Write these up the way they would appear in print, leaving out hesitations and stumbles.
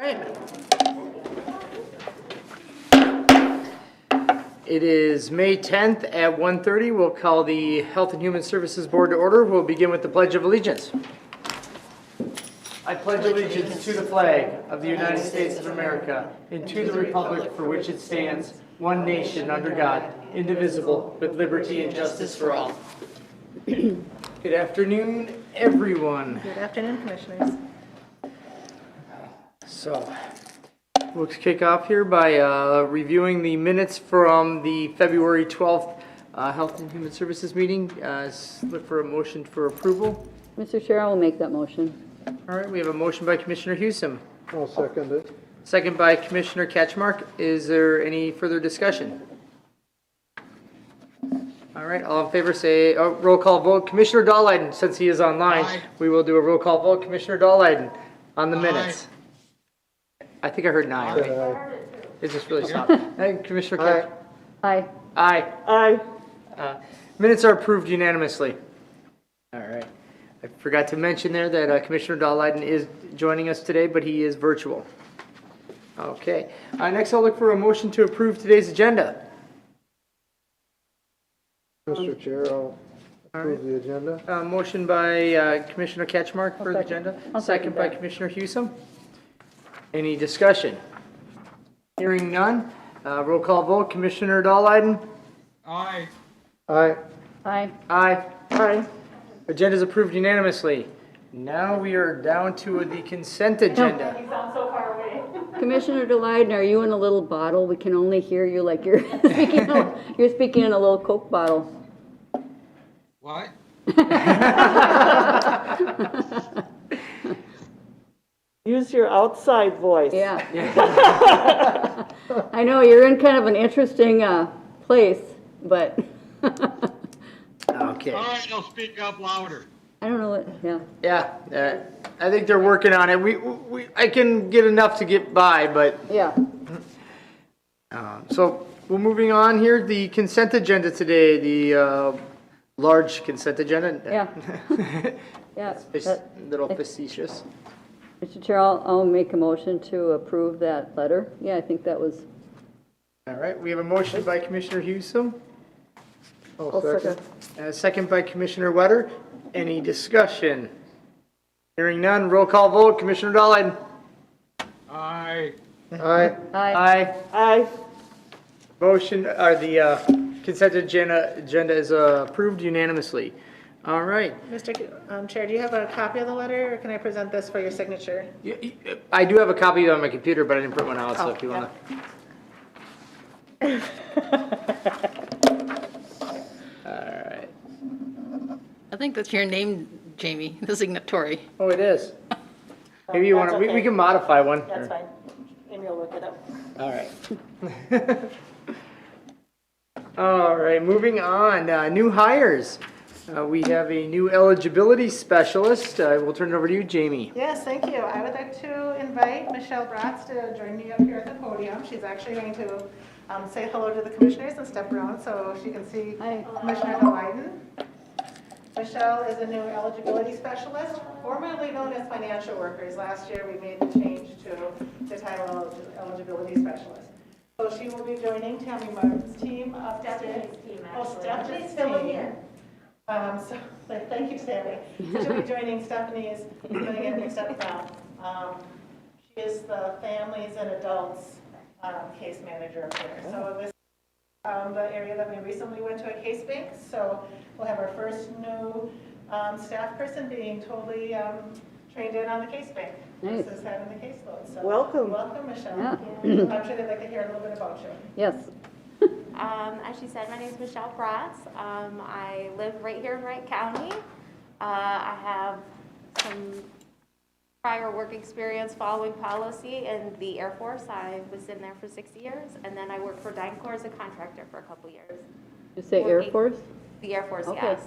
Right. It is May 10th at 1:30. We'll call the Health and Human Services Board to order. We'll begin with the Pledge of Allegiance. I pledge allegiance to the flag of the United States of America and to the republic for which it stands, one nation under God, indivisible, with liberty and justice for all. Good afternoon, everyone. Good afternoon, Commissioners. So, we'll kick off here by reviewing the minutes from the February 12th Health and Human Services meeting. Look for a motion for approval. Mr. Chair, I will make that motion. All right, we have a motion by Commissioner Hewsome. I'll second it. Second by Commissioner Ketchmark. Is there any further discussion? All right, all in favor say, roll call vote. Commissioner Dahlheiden, since he is online, we will do a roll call vote. Commissioner Dahlheiden on the minutes. I think I heard 9. It just really stopped. Commissioner Ketchmark. Aye. Aye. Aye. Minutes are approved unanimously. All right. I forgot to mention there that Commissioner Dahlheiden is joining us today, but he is virtual. Okay. Next, I'll look for a motion to approve today's agenda. Mr. Chair, I'll approve the agenda. Motion by Commissioner Ketchmark for the agenda. I'll Second second by that. Commissioner Hewsome. Any discussion? Hearing none. Roll call vote. Commissioner Dahlheiden. Aye. Aye. Aye. Aye. Agenda is approved unanimously. Now we are down to the consent agenda. Commissioner Delighten, are you in a little bottle? We can only hear you like you're speaking in a little Coke bottle. What? Use your outside voice. Yeah. I know, you're in kind of an interesting place, but Okay. All right, I'll speak up louder. I don't know what, yeah. Yeah, I think they're working on it. I can get enough to get by, but, Yeah. so we're moving on here. The consent agenda today, the large consent agenda. Yeah. Yeah. It's a little facetious. Mr. Chair, I'll make a motion to approve that letter. Yeah, I think that was, All right, we have a motion by Commissioner Hewsome, I'll second. and a second by Commissioner Wetter. Any discussion? Hearing none, roll call vote. Commissioner Dahlheiden. Aye. Aye. aye. Aye. Motion, or the consent agenda is approved unanimously. All right. Mr. Chair, do you have a copy of the letter, or can I present this for your signature? I do have a copy on my computer, but I didn't print one out, so if you want to. All right. I think that's your name, Jamie, the signatory. Oh, it is. Maybe you want to, that's we okay. can modify one. That's fine. Amy will look it up. All right. All right, moving on. New hires. We have a new eligibility specialist. We'll turn it over to you, Jamie. Yes, thank you. I would like to invite Michelle Bratz to join me up here at the podium. She's actually going to say hello to the commissioners and step around so she can see Hi. Commissioner Dahlheiden. Michelle is a new eligibility specialist, formerly known as financial workers. Last year, we made the change to the title of eligibility specialist. So she will be joining Tammy Martin's team upstairs. Stephanie's team. So, thank you, Sammy. She'll be joining Stephanie's doing it in step down. She is the families and adults case manager up there. So this the area that we recently went to a case bank. So we'll have our first new staff person being totally trained in on the case bank. Nice. This is having the caseload. So Welcome. Welcome, Michelle. Yeah. I'm sure they'd like to hear a little bit about you. Yes. As she said, my name is Michelle Bratz. I live right here in Wright County. I have some prior work experience following policy in the Air Force. I was in there for 6 years, and then I worked for DynCorp as a contractor for a couple years. You say Air Working- Force? The Air Force, Okay. yes.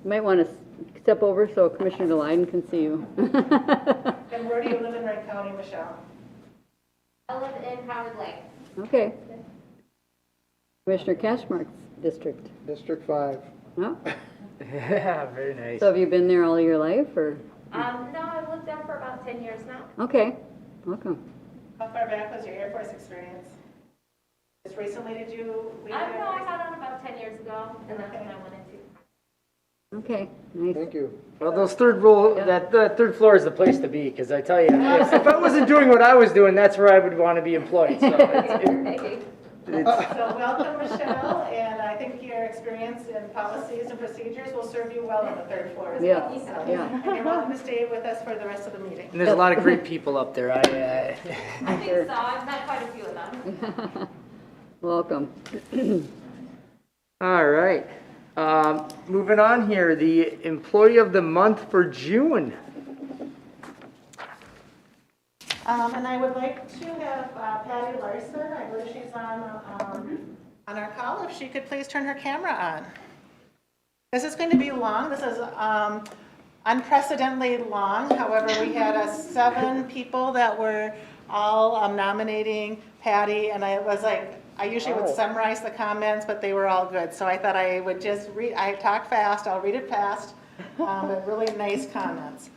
You might want to step over so Commissioner Delighten can see you. And where do you live in Wright County, Michelle? I live in Howard Lake. Okay. Commissioner Cashmark's district. District 5. Oh, Yeah, very nice. so have you been there all your life, or? No, I've lived there for about 10 years now. Okay, welcome. How far back was your Air Force experience? Just recently did you leave the I Air know, I Force? got on about 10 years ago, and that's when I went into. Okay, nice. Thank you. Well, those that third floor is the place to be, because I tell you, if I wasn't doing what I was doing, that's where I would want to be employed, so it's So welcome, Michelle, and I think your experience in policies and procedures will serve you well on the third floor as Yeah, well. So- yeah. And you're welcome to stay with us for the rest of the meeting. and there's a lot of great people up there. I think so, I've met quite a few of them. Welcome. All right. Moving on here, the Employee of the Month for June. And I would like to have Patty Larson, I believe she's on our call, if she could please turn her camera on. This is going to be long, this is unprecedentedly long, however, we had 7 people that were all nominating Patty, and I was like, I usually would summarize the comments, but they were all good, so I thought I would just read, I talk fast, I'll read it fast, but really nice comments.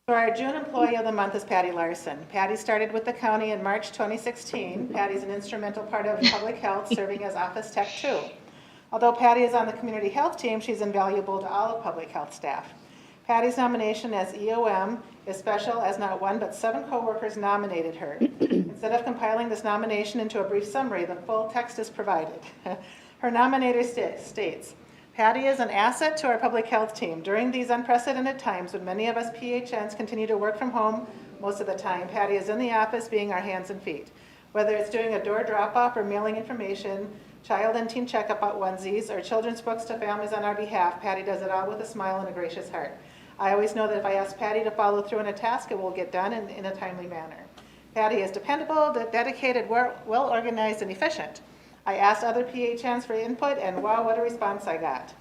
So our June Employee of the Month is Patty Larson. Patty started with the county in March 2016. Patty's an instrumental part of public health, serving as office tech too. Although Patty is on the community health team, she's invaluable to all of public health staff. Patty's nomination as EOM is special as not 1 but 7 coworkers nominated her. Instead of compiling this nomination into a brief summary, the full text is provided. Her nominator states, Patty is an asset to our public health team. During these unprecedented times when many of us PHNs continue to work from home most of the time, Patty is in the office being our hands and feet. Whether it's doing a door drop-off or mailing information, child and teen checkup onesies, or children's books to families on our behalf, Patty does it all with a smile and a gracious heart. I always know that if I ask Patty to follow through on a task, it will get done in a timely manner. Patty is dependable, dedicated, well-organized, and efficient. I asked other PHNs for input, and wow, what a response I got.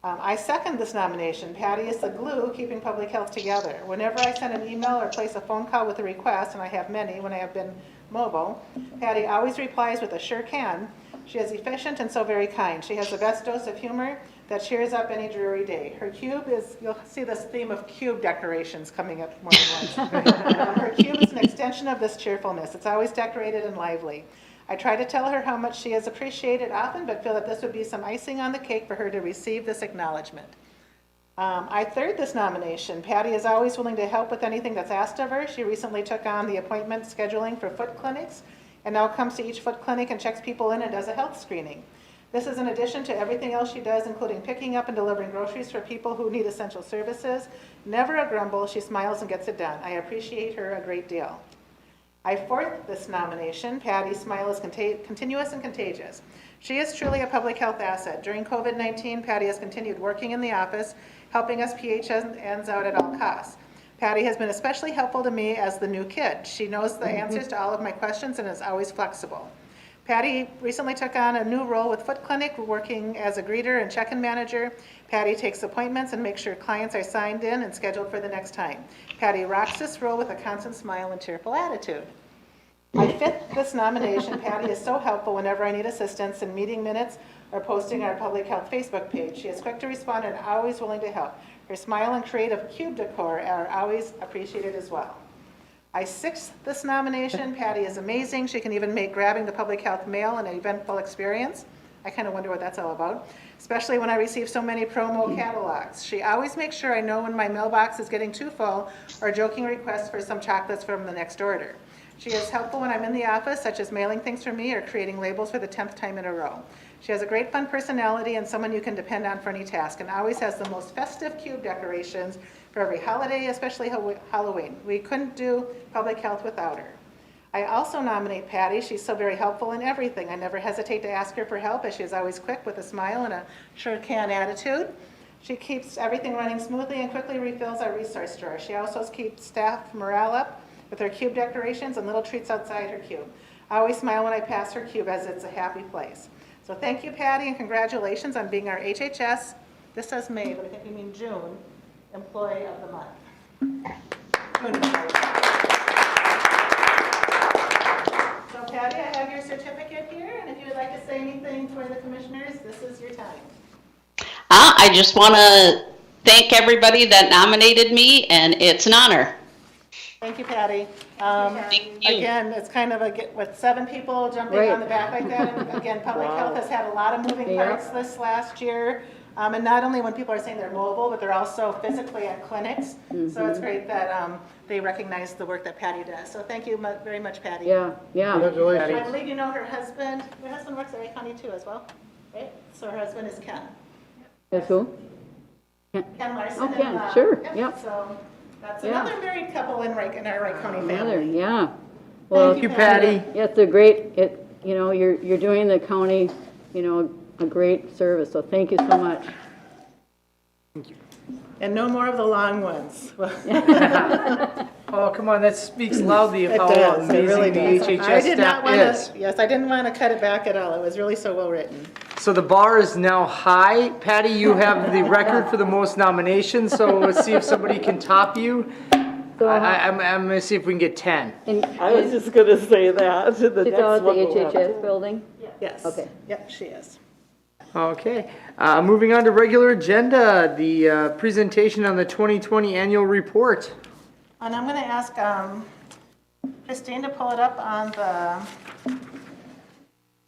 I second this nomination. Patty is the glue keeping public health together. Whenever I send an email or place a phone call with a request, and I have many when I have been mobile, Patty always replies with a sure can. She is efficient and so very kind. She has the best dose of humor that cheers up any dreary day. Her cube is, you'll see this theme of cube decorations coming up more than once. Her cube is an extension of this cheerfulness. It's always decorated and lively. I try to tell her how much she is appreciated often, but feel that this would be some icing on the cake for her to receive this acknowledgement. I third this nomination. Patty is always willing to help with anything that's asked of her. She recently took on the appointment scheduling for foot clinics and now comes to each foot clinic and checks people in and does a health screening. This is in addition to everything else she does, including picking up and delivering groceries for people who need essential services. Never a grumble, she smiles and gets it done. I appreciate her a great deal. I fourth this nomination. Patty's smile is continuous and contagious. She is truly a public health asset. During COVID-19, Patty has continued working in the office, helping us PHNs out at all costs. Patty has been especially helpful to me as the new kid. She knows the answers to all of my questions and is always flexible. Patty recently took on a new role with Foot Clinic, working as a greeter and check-in manager. Patty takes appointments and makes sure clients are signed in and scheduled for the next time. Patty rocks this role with a constant smile and cheerful attitude. I fifth this nomination. Patty is so helpful whenever I need assistance in meeting minutes or posting our public health Facebook page. She is quick to respond and always willing to help. Her smile and creative cube decor are always appreciated as well. I sixth this nomination. Patty is amazing. She can even make grabbing the public health mail an eventful experience. I kind of wonder what that's all about, especially when I receive so many promo catalogs. She always makes sure I know when my mailbox is getting too full or joking requests for some chocolates from the next order. She is helpful when I'm in the office, such as mailing things for me or creating labels for the 10th time in a row. She has a great fun personality and someone you can depend on for any task, and always has the most festive cube decorations for every holiday, especially Halloween. We couldn't do public health without her. I also nominate Patty. She's so very helpful in everything. I never hesitate to ask her for help, as she is always quick with a smile and a sure can attitude. She keeps everything running smoothly and quickly refills our resource drawer. She also keeps staff morale up with her cube decorations and little treats outside her cube. I always smile when I pass her cube, as it's a happy place. So thank you, Patty, and congratulations on being our HHS, this says May, but I think you mean June, Employee of the Month. So Patty, I have your certificate here, and if you would like to say anything for the commissioners, this is your time. I just want to thank everybody that nominated me, and it's an honor. Thank you, Patty. Thank you. Again, it's kind of with 7 people jumping on the back like that. And again, public health has had a lot of moving Yeah. parts this last year. And not only when people are saying they're mobile, but they're also physically at clinics. So it's great that they recognize the work that Patty does. So thank you very much, Patty. Yeah, yeah. Congratulations. I believe you know her husband. Your husband works at Wright County too as well, right? So her husband is Ken. That's who? Ken Larson. Oh, Ken, and, sure, yep. So that's Yeah. another married couple in our Wright County Another, family. yeah. Well, Thank you, Patty. yeah, it's a great, you know, you're doing the county, you know, a great service, so thank you so much. And no more of the long ones. Oh, come on, that speaks loudly of It how does, it really amazing the does. I HHS did not staff want is. to, yes, I didn't want to cut it back at all. It was really so well written. So the bar is now high. Patty, you have the record for the most nominations, so let's see if somebody can top you. So, I'm gonna see if we can get 10. and I was just gonna say that, the she's next out at the one will have HHS building? Yes. Okay. Yep, she is. Okay, moving on to regular agenda, the presentation on the 2020 annual report. And I'm going to ask Christine to pull it up on the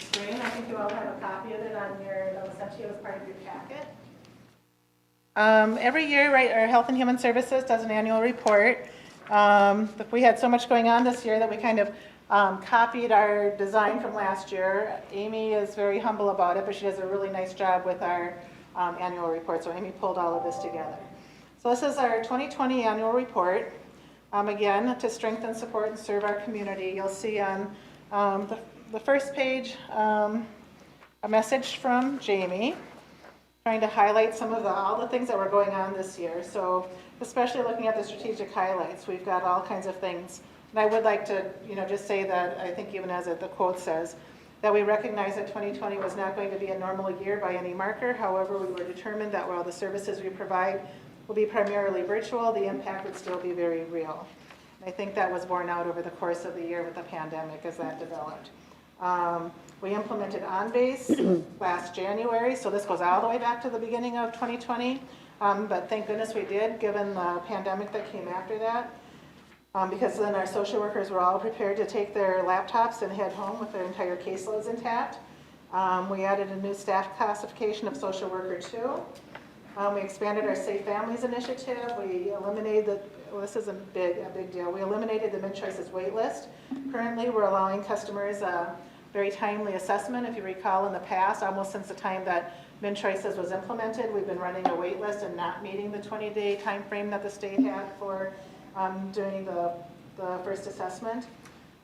screen. I think you all have a copy of it on your, that was sent to you as part of your packet. Every year, right, our Health and Human Services does an annual report. But we had so much going on this year that we kind of copied our design from last year. Amy is very humble about it, but she does a really nice job with our annual report. So Amy pulled all of this together. So this is our 2020 annual report. Again, to strengthen, support, and serve our community. You'll see on the first page a message from Jamie, trying to highlight some of all the things that were going on this year. So especially looking at the strategic highlights, we've got all kinds of things. And I would like to, just say that I think even as the quote says, that we recognize that 2020 was not going to be a normal year by any marker. However, we were determined that while the services we provide will be primarily virtual, the impact would still be very real. And I think that was borne out over the course of the year with the pandemic as that developed. We implemented on-base last January, so this goes all the way back to the beginning of 2020. But thank goodness we did, given the pandemic that came after that. Because then our social workers were all prepared to take their laptops and head home with their entire caseloads intact. We added a new staff classification of social worker 2. We expanded our Safe Families initiative. We eliminated this is a big deal. We eliminated the MidChoices wait list. Currently, we're allowing customers a very timely assessment. If you recall in the past, almost since the time that MidChoices was implemented, we've been running a wait list and not meeting the 20-day time frame that the state had for doing the first assessment.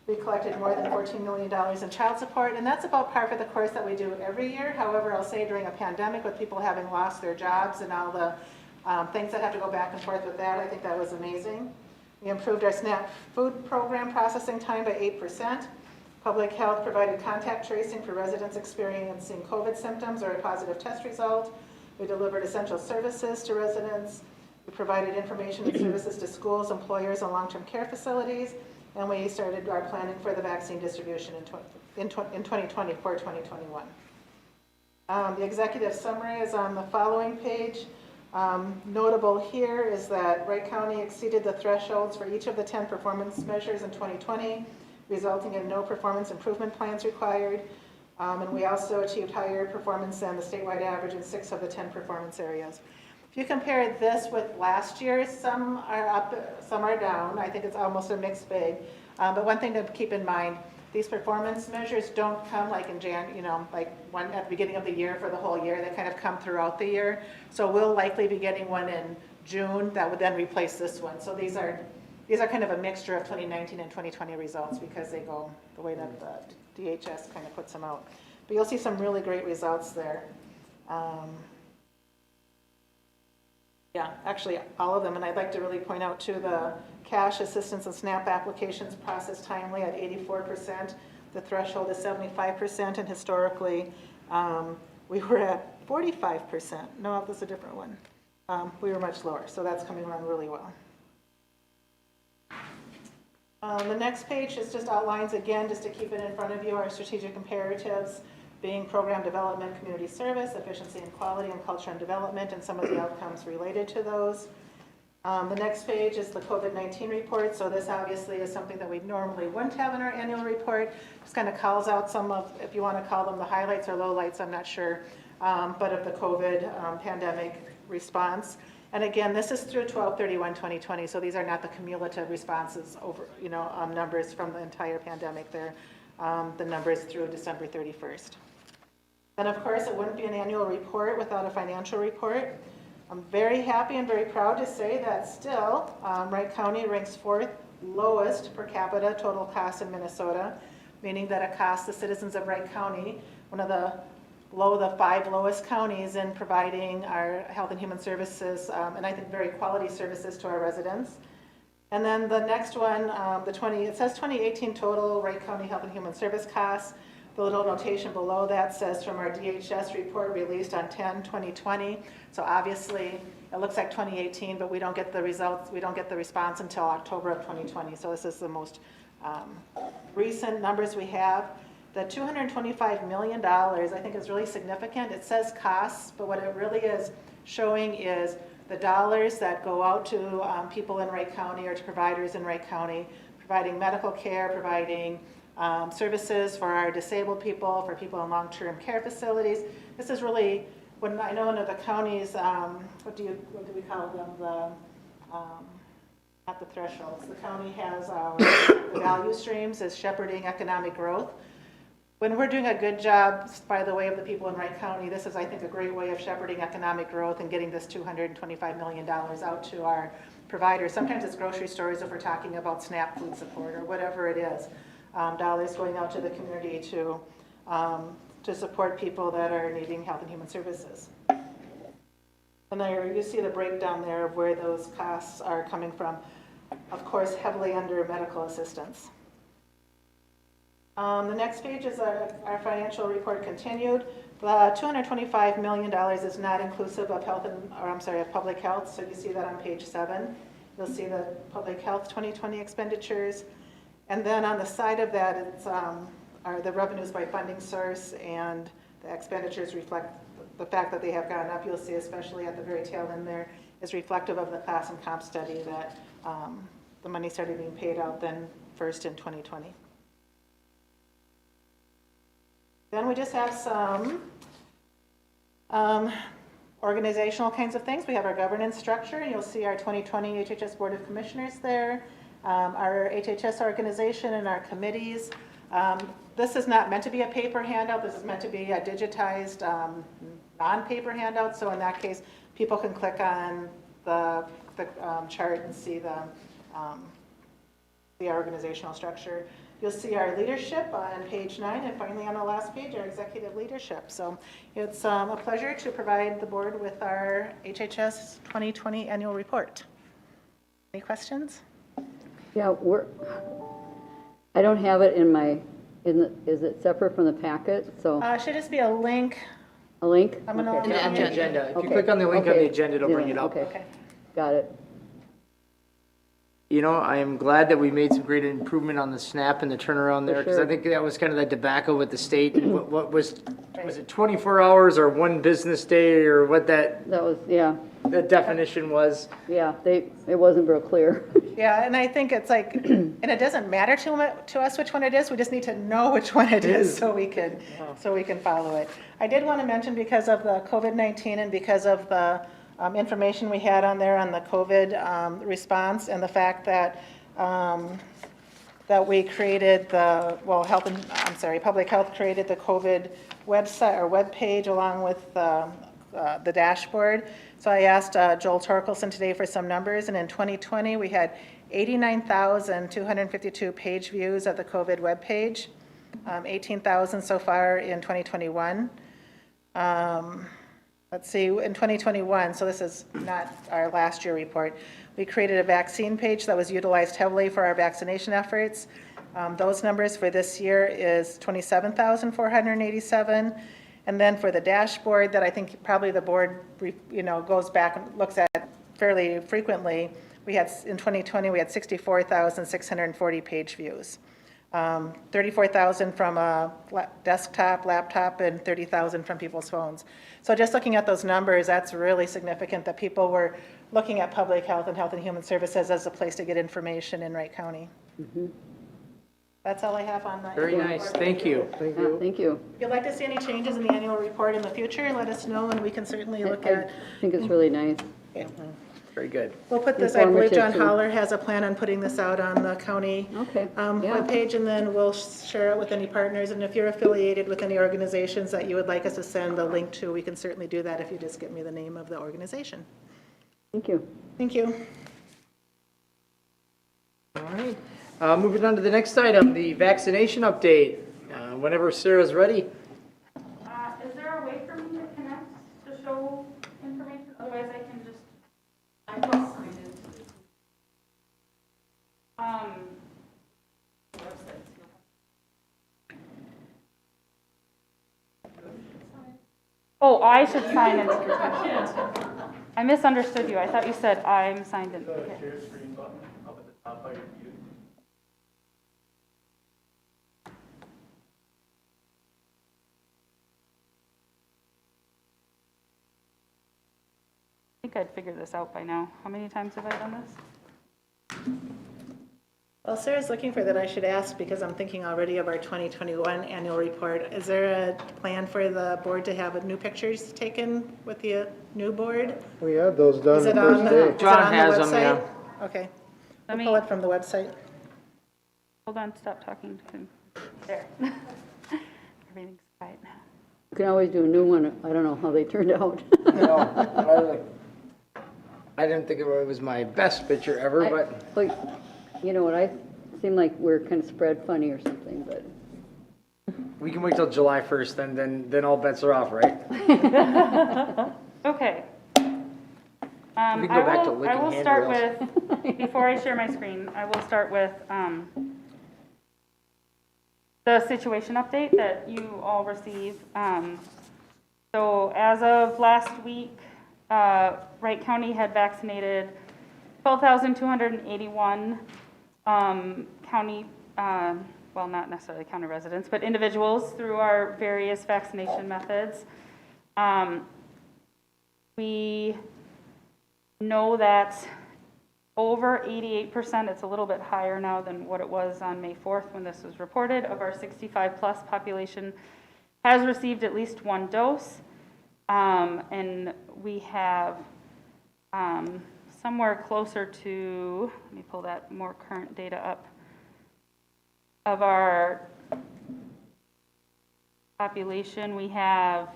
We collected more than $14 million in child support, and that's about par for the course that we do every year. However, I'll say during a pandemic with people having lost their jobs and all the things that have to go back and forth with that, I think that was amazing. We improved our SNAP food program processing time by 8%. Public health provided contact tracing for residents experiencing COVID symptoms or a positive test result. We delivered essential services to residents. We provided information and services to schools, employers, and long-term care facilities. And we started our planning for the vaccine distribution in 2020 for 2021. The executive summary is on the following page. Notable here is that Wright County exceeded the thresholds for each of the 10 performance measures in 2020, resulting in no performance improvement plans required. And we also achieved higher performance than the statewide average in 6 of the 10 performance areas. If you compare this with last year, some are up, some are down. I think it's almost a mixed bag. But one thing to keep in mind, these performance measures don't come like in like one at the beginning of the year for the whole year. They kind of come throughout the year. So we'll likely be getting one in June that would then replace this one. So these are kind of a mixture of 2019 and 2020 results because they go the way that the DHS kind of puts them out. But you'll see some really great results there. Yeah, actually all of them, and I'd like to really point out too the cash assistance and SNAP applications processed timely at 84%. The threshold is 75%, and historically we were at 45%. No, this is a different one. We were much lower, so that's coming along really well. The next page is just outlines again, just to keep it in front of you, our strategic imperatives, being program development, community service, efficiency and quality, and culture and development, and some of the outcomes related to those. The next page is the COVID-19 report. So this obviously is something that we normally wouldn't have in our annual report. Just kind of calls out some of, if you want to call them the highlights or lowlights, I'm not sure, but of the COVID pandemic response. And again, this is through 12/31/2020. So these are not the cumulative responses over, numbers from the entire pandemic. They're the numbers through December 31st. And of course, it wouldn't be an annual report without a financial report. I'm very happy and very proud to say that still, Wright County ranks 4th lowest per capita total cost in Minnesota, meaning that it costs the citizens of Wright County, one of the 5 lowest counties in providing our health and human services, and I think very quality services to our residents. And then the next one, it says 2018 total Wright County Health and Human Service costs. The little notation below that says from our DHS report released on 10/2020. So obviously it looks like 2018, but we don't get the results, we don't get the response until October of 2020. So this is the most recent numbers we have. The $225 million I think is really significant. It says costs, but what it really is showing is the dollars that go out to people in Wright County or to providers in Wright County, providing medical care, providing services for our disabled people, for people in long-term care facilities. This is really, when I know one of the counties, what do we call them? Not the thresholds. The county has the value streams as shepherding economic growth. When we're doing a good job, by the way, of the people in Wright County, this is, I think, a great way of shepherding economic growth and getting this $225 million out to our providers. Sometimes it's grocery stores if we're talking about SNAP food support or whatever it is. Dollars going out to the community to support people that are needing health and human services. And there you see the breakdown there of where those costs are coming from. Of course, heavily under medical assistance. The next page is our financial report continued. The $225 million is not inclusive of of public health. So you see that on page 7. You'll see the public health 2020 expenditures. And then on the side of that, it's are the revenues by funding source, and the expenditures reflect the fact that they have gone up. You'll see, especially at the very tail end there, is reflective of the class and comp study that the money started being paid out then first in 2020. Then we just have some organizational kinds of things. We have our governance structure. You'll see our 2020 HHS Board of Commissioners there, our HHS organization and our committees. This is not meant to be a paper handout. This is meant to be a digitized non-paper handout. So in that case, people can click on the chart and see the organizational structure. You'll see our leadership on page 9, and finally on the last page, our executive leadership. So it's a pleasure to provide the board with our HHS 2020 annual report. Any questions? Yeah, I don't have it in my, is it separate from the packet? So Should just be a link. a link? I'm gonna- Okay. On the agenda. If you Okay. click on the link on Okay. the agenda, it'll bring it up. Okay, Okay. got it. You know, I am glad that we made some great improvement on the SNAP and the turnaround there, because I sure. think that was kind of the debacle with the state. What was it 24 hours or one business day, or what that That was, yeah, definition was? yeah, it wasn't real clear. Yeah, and I think it's like, and it doesn't matter to us which one it is. We just need to know which one it is so we can follow it. I did want to mention, because of the COVID-19 and because of the information we had on there on the COVID response, and the fact that that we created Public Health created the COVID website or web page along with the dashboard. So I asked Joel Torkelson today for some numbers, and in 2020 we had 89,252 page views of the COVID web page, 18,000 so far in 2021. Let's see, in 2021, so this is not our last year report, we created a vaccine page that was utilized heavily for our vaccination efforts. Those numbers for this year is 27,487. And then for the dashboard that I think probably the board, goes back and looks at fairly frequently, in 2020, we had 64,640 page views. 34,000 from a desktop, laptop, and 30,000 from people's phones. So just looking at those numbers, that's really significant that people were looking at public health and health and human services as a place to get information in Wright County. That's all I have on that. Very nice, thank you. Thank Yeah, you. thank you. If you'd like to see any changes in the annual report in the future, let us know, and we can certainly look I at. think it's really nice. Yeah. Very good. We'll put this, I believe John Informative, too. Holler has a plan on putting this out on the county Okay, yeah. webpage, and then we'll share it with any partners. And if you're affiliated with any organizations that you would like us to send the link to, we can certainly do that if you just give me the name of the organization. Thank you. Thank you. All right, moving on to the next item, the vaccination update. Whenever Sarah's ready. Is there a way for me to connect to show information? Otherwise I can just, I'm not signed in. Oh, I should sign in. I misunderstood you. I thought you said I'm signed in. Okay. Share screen button up at the top by your view. I think I'd figured this out by now. How many times have I done this? Well, Sarah's looking for that. I should ask because I'm thinking already of our 2021 annual report. Is there a plan for the board to have new pictures taken with the new board? We had those done Is the it on first the, day. is it John on the has them, website? Okay. Let We'll me, pull it from the website. hold on, stop talking to him. There. Everything's quiet now. You can always do a new one. I don't know how they turned out. I didn't think it was my best picture ever, but Like, you know what, I seem like we're kind of spread funny or something, but. we can wait till July 1st, then all bets are off, right? Okay. We can go back to I licking will start handrails. with, before I share my screen, I will start with the situation update that you all received. So as of last week, Wright County had vaccinated 12,281 county, well, not necessarily county residents, but individuals through our various vaccination methods. We know that over 88%, it's a little bit higher now than what it was on May 4th when this was reported, of our 65 plus population has received at least one dose. And we have somewhere closer to, let me pull that more current data up, of our population, we have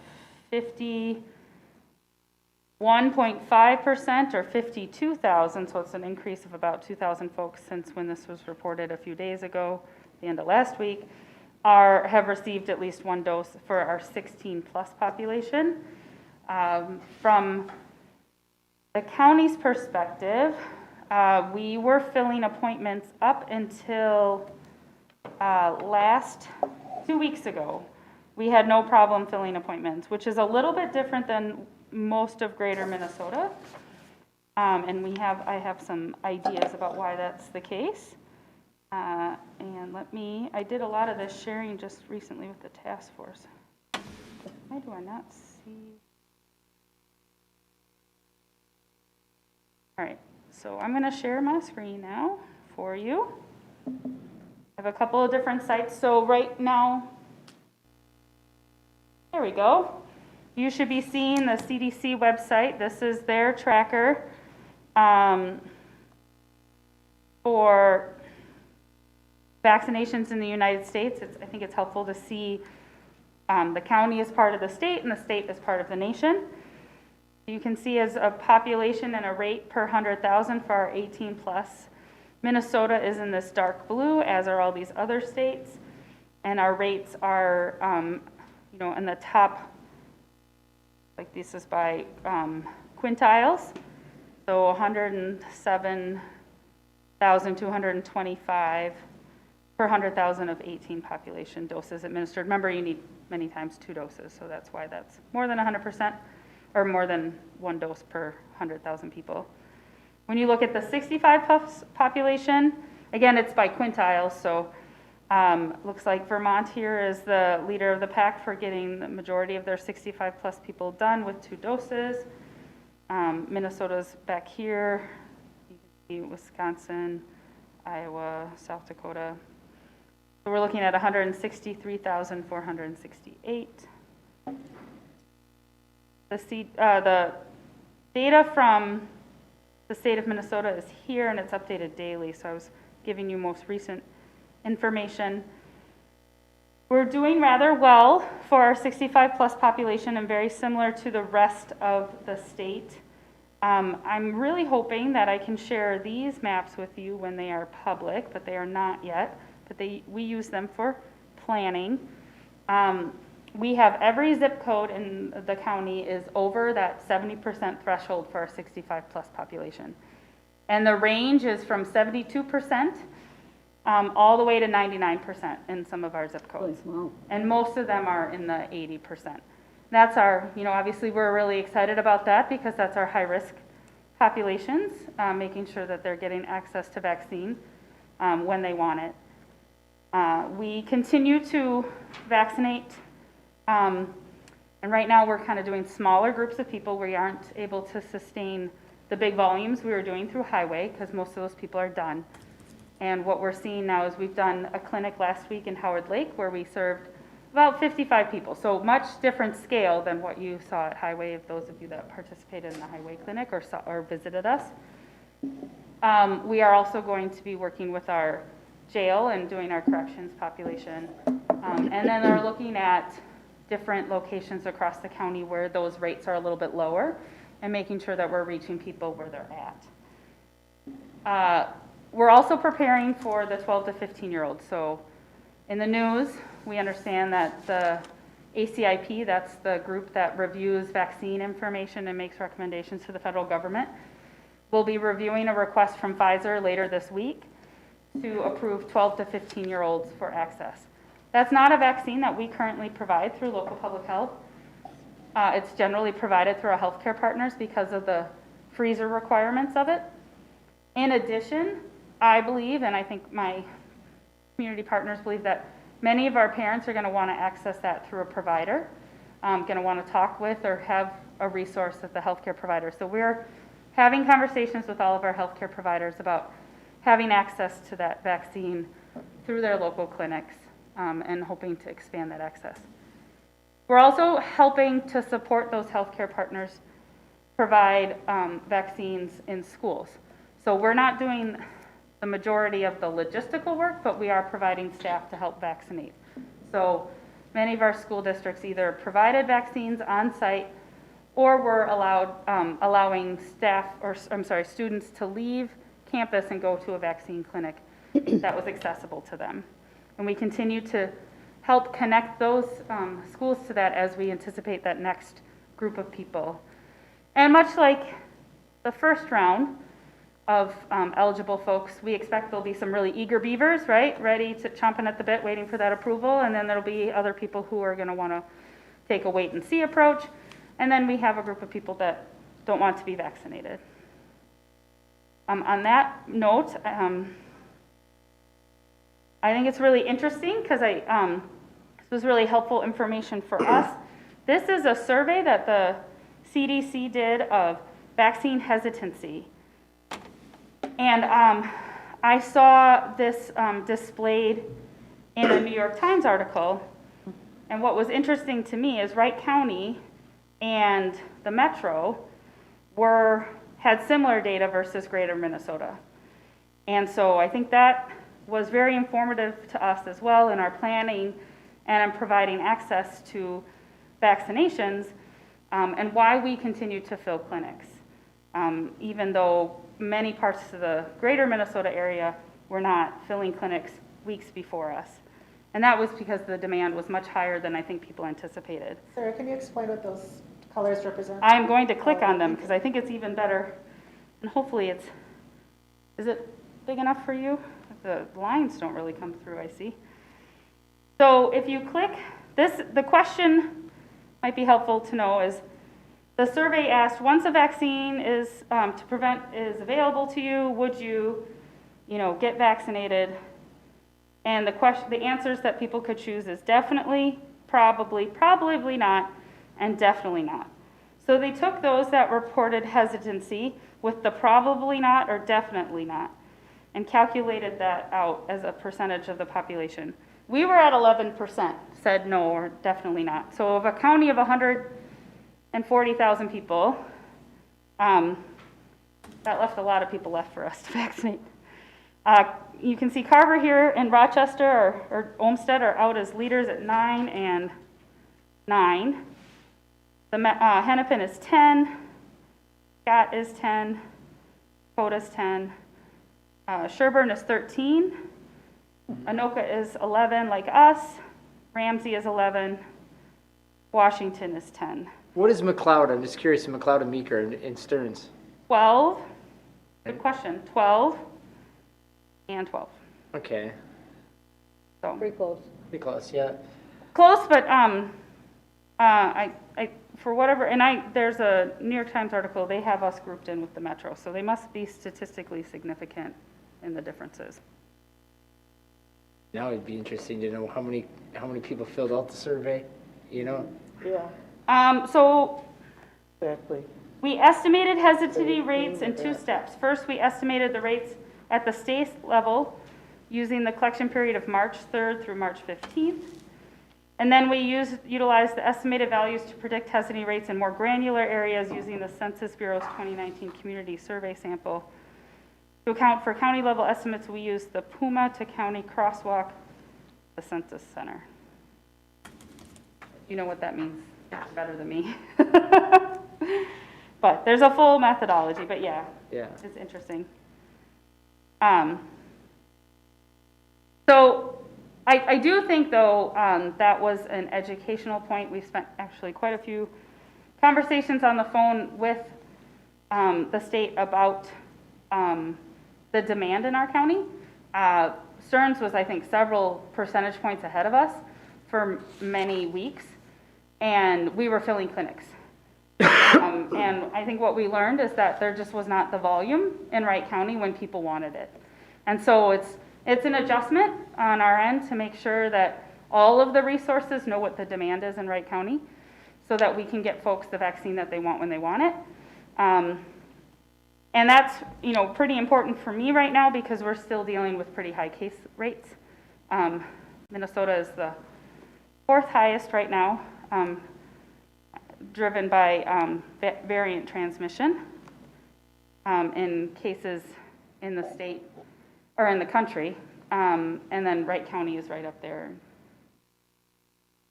51.5% or 52,000, so it's an increase of about 2,000 folks since when this was reported a few days ago, the end of last week, have received at least one dose for our 16 plus population. From the county's perspective, we were filling appointments up until 2 weeks ago. We had no problem filling appointments, which is a little bit different than most of greater Minnesota. And I have some ideas about why that's the case. And I did a lot of this sharing just recently with the task force. Why do I not see? All right, so I'm going to share my screen now for you. I have a couple of different sites. So right now, there we go. You should be seeing the CDC website. This is their tracker for vaccinations in the United States. I think it's helpful to see the county is part of the state and the state is part of the nation. You can see as a population and a rate per 100,000 for our 18 plus. Minnesota is in this dark blue, as are all these other states. And our rates are, in the top, like this is by quintiles. So 107,225 per 100,000 of 18 population doses administered. Remember, you need many times 2 doses, so that's why that's more than 100%, or more than 1 dose per 100,000 people. When you look at the 65 plus population, again, it's by quintiles, so Looks like Vermont here is the leader of the pack for getting the majority of their 65-plus people done with 2 doses. Minnesota's back here. You can see Wisconsin, Iowa, South Dakota. So we're looking at 163,468. The data from the state of Minnesota is here, and it's updated daily, so I was giving you most recent information. We're doing rather well for our 65-plus population and very similar to the rest of the state. I'm really hoping that I can share these maps with you when they are public, but they are not yet, but we use them for planning. We have every zip code in the county is over that 70% threshold for our 65-plus population. And the range is from 72% all the way to 99% in some of our zip codes. Wow. And most of them are in the 80%. That's our, obviously we're really excited about that because that's our high-risk populations, making sure that they're getting access to vaccine when they want it. We continue to vaccinate, and right now we're kind of doing smaller groups of people. We aren't able to sustain the big volumes we were doing through highway because most of those people are done. And what we're seeing now is we've done a clinic last week in Howard Lake where we served about 55 people. So much different scale than what you saw at Highway, if those of you that participated in the Highway clinic or visited us. We are also going to be working with our jail and doing our corrections population. And then they're looking at different locations across the county where those rates are a little bit lower and making sure that we're reaching people where they're at. We're also preparing for the 12 to 15-year-olds. So in the news, we understand that the ACIP, that's the group that reviews vaccine information and makes recommendations to the federal government, will be reviewing a request from Pfizer later this week to approve 12 to 15-year-olds for access. That's not a vaccine that we currently provide through local public health. It's generally provided through our healthcare partners because of the freezer requirements of it. In addition, I believe, and I think my community partners believe, that many of our parents are going to want to access that through a provider, going to want to talk with or have a resource at the healthcare provider. So we're having conversations with all of our healthcare providers about having access to that vaccine through their local clinics and hoping to expand that access. We're also helping to support those healthcare partners provide vaccines in schools. So we're not doing the majority of the logistical work, but we are providing staff to help vaccinate. So many of our school districts either provided vaccines on site or were allowing students to leave campus and go to a vaccine clinic that was accessible to them. And we continue to help connect those schools to that as we anticipate that next group of people. And much like the first round of eligible folks, we expect there'll be some really eager beavers, right? Ready to chomping at the bit, waiting for that approval. And then there'll be other people who are gonna wanna take a wait and see approach. And then we have a group of people that don't want to be vaccinated. On that note, I think it's really interesting because this was really helpful information for us. This is a survey that the CDC did of vaccine hesitancy. And I saw this displayed in a New York Times article. And what was interesting to me is Wright County and the Metro had similar data versus Greater Minnesota. And so I think that was very informative to us as well in our planning and in providing access to vaccinations and why we continue to fill clinics. Even though many parts of the Greater Minnesota area were not filling clinics weeks before us. And that was because the demand was much higher than I think people anticipated. Sarah, can you explain what those colors represent? I'm going to click on them because I think it's even better. And hopefully is it big enough for you? The lines don't really come through, I see. So if you click this, the question might be helpful to know is, the survey asked, once a vaccine is available to you, would you get vaccinated? And the answers that people could choose is definitely, probably, probably not, and definitely not. So they took those that reported hesitancy with the probably not or definitely not and calculated that out as a percentage of the population. We were at 11% said no or definitely not. So of a county of 140,000 people, that left a lot of people left for us to vaccinate. You can see Carver here and Rochester or Olmsted are out as leaders at 9 and 9. Hennepin is 10, Scott is 10, Coda's 10, Sherburne is 13, Anoka is 11 like us, Ramsey is 11, Washington is 10. What is McLeod? I'm just curious, McLeod and Meeker and Stearns. 12, good question, 12 and 12. Okay, So Pretty close. pretty close, yeah. close, but I for whatever, and there's a New York Times article, they have us grouped in with the Metro, so they must be statistically significant in the differences. Now it'd be interesting to know how many people filled out the survey, you know? Yeah, So exactly. we estimated hesitancy rates in 2 steps. First, we estimated the rates at the state level using the collection period of March 3rd through March 15th. And then we utilized the estimated values to predict hesitancy rates in more granular areas using the Census Bureau's 2019 community survey sample. To account for county level estimates, we used the Puma to County crosswalk, the Census Center. You know what that means better than me. But there's a full methodology, but yeah, it's interesting. So I do think, though, that was an educational point. We spent actually quite a few conversations on the phone with the state about the demand in our county. Stearns was, I think, several percentage points ahead of us for many weeks, and we were filling clinics. And I think what we learned is that there just was not the volume in Wright County when people wanted it. And so it's an adjustment on our end to make sure that all of the resources know what the demand is in Wright County so that we can get folks the vaccine that they want when they want it. And that's, pretty important for me right now because we're still dealing with pretty high case rates. Minnesota is the 4th highest right now, driven by variant transmission in cases in the state or in the country. And then Wright County is right up there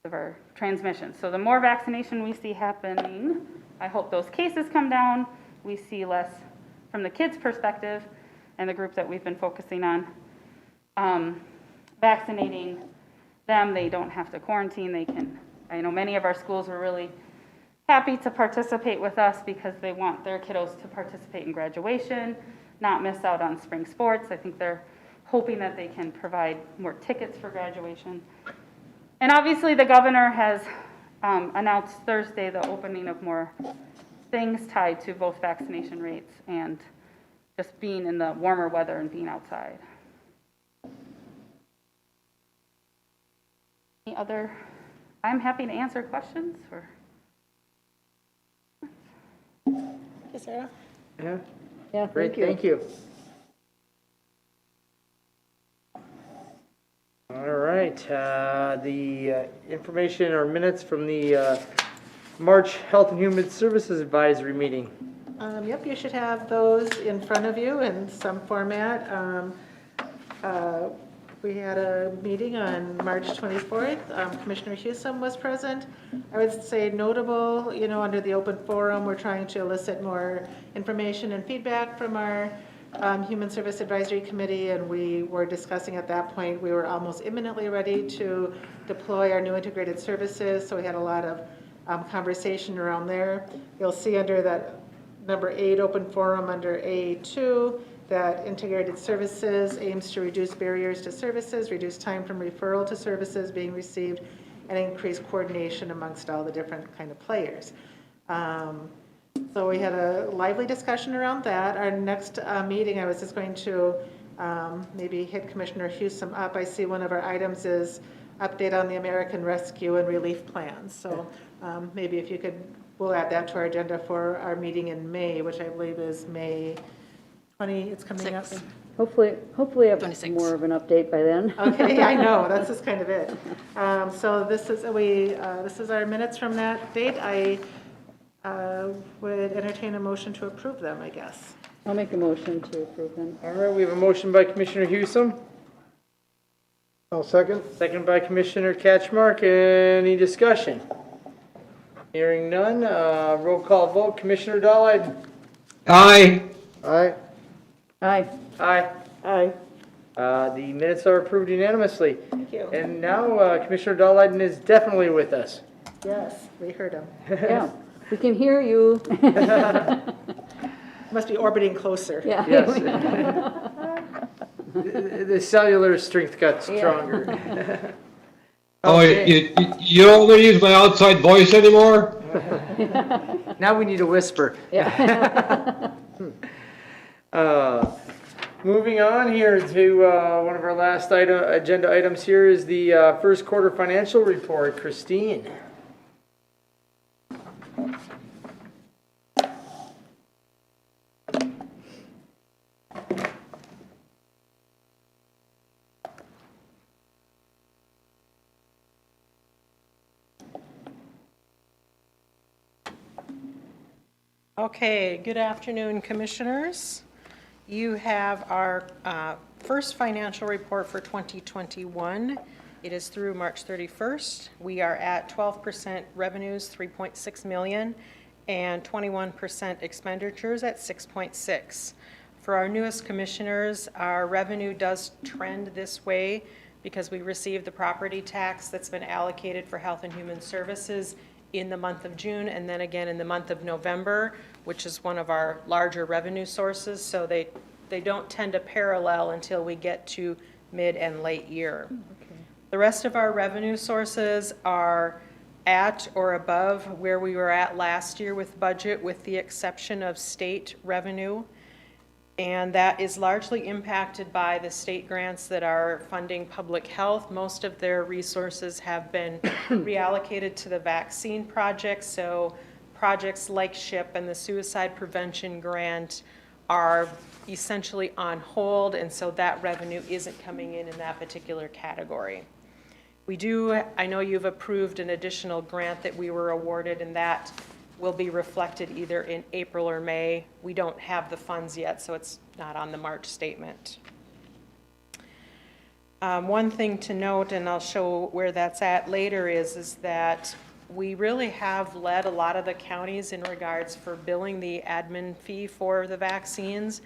of our transmission. So the more vaccination we see happening, I hope those cases come down. We see less from the kids' perspective and the group that we've been focusing on. Vaccinating them, they don't have to quarantine. They can, I know many of our schools were really happy to participate with us because they want their kiddos to participate in graduation, not miss out on spring sports. I think they're hoping that they can provide more tickets for graduation. And obviously the governor has announced Thursday the opening of more things tied to both vaccination rates and just being in the warmer weather and being outside. Any other? I'm happy to answer questions. Yes, Sarah? Yeah, Yeah, great, thank you. All right, the information or minutes from the March Health and Human Services Advisory Meeting. Yep, you should have those in front of you in some format. We had a meeting on March 24th. Commissioner Hewsome was present. I would say notable, under the open forum, we're trying to elicit more information and feedback from our Human Service Advisory Committee, and we were discussing at that point, we were almost imminently ready to deploy our new integrated services, so we had a lot of conversation around there. You'll see under that number 8 open forum under A2 that integrated services aims to reduce barriers to services, reduce time from referral to services being received, and increase coordination amongst all the different kind of players. So we had a lively discussion around that. Our next meeting, I was just going to maybe hit Commissioner Hewsome up. I see one of our items is update on the American Rescue and Relief Plans. So maybe if you could, we'll add that to our agenda for our meeting in May, which I believe is May 20, it's coming up. Hopefully I have 26. more of an update by then. Okay, I know, that's just kind of it. So this is, this is our minutes from that date. I would entertain a motion to approve them, I guess. I'll make a motion to approve them. All right, we have a motion by Commissioner Hewsome, I'll second. second by Commissioner Catchmark. Any discussion? Hearing none, roll call vote. Commissioner Dahlheim? Aye. Aye. Aye. Aye. Aye. The minutes are approved unanimously. Thank you. And now Commissioner Dahlheim is definitely with us. Yes, we heard him. Yeah, we can hear you. Must be orbiting closer. Yeah. Yes. The cellular strength got stronger. Oh, Okay. you don't want to use my outside voice anymore? Now we need a whisper. Yeah. Moving on here to one of our last agenda items here is the first quarter financial report. Christine. Okay, good afternoon, Commissioners. You have our first financial report for 2021. It is through March 31st. We are at 12% revenues, 3.6 million, and 21% expenditures at 6.6. For our newest commissioners, our revenue does trend this way because we received the property tax that's been allocated for Health and Human Services in the month of June and then again in the month of November, which is one of our larger revenue sources. So they don't tend to parallel until we get to mid and late year. Okay. The rest of our revenue sources are at or above where we were at last year with budget, with the exception of state revenue. And that is largely impacted by the state grants that are funding public health. Most of their resources have been reallocated to the vaccine projects. So projects like SHIP and the suicide prevention grant are essentially on hold. And so that revenue isn't coming in that particular category. I know you've approved an additional grant that we were awarded, and that will be reflected either in April or May. We don't have the funds yet, so it's not on the March statement. One thing to note, and I'll show where that's at later, is that we really have led a lot of the counties in regards for billing the admin fee for the vaccines.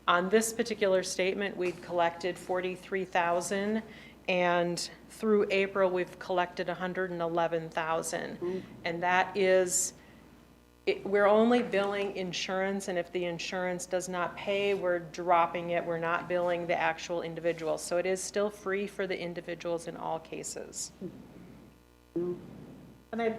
On this particular statement, we'd collected $43,000, and through April, we've collected $111,000. And that is, we're only billing insurance, and if the insurance does not pay, we're dropping it. We're not billing the actual individual. So it is still free for the individuals in all cases. And can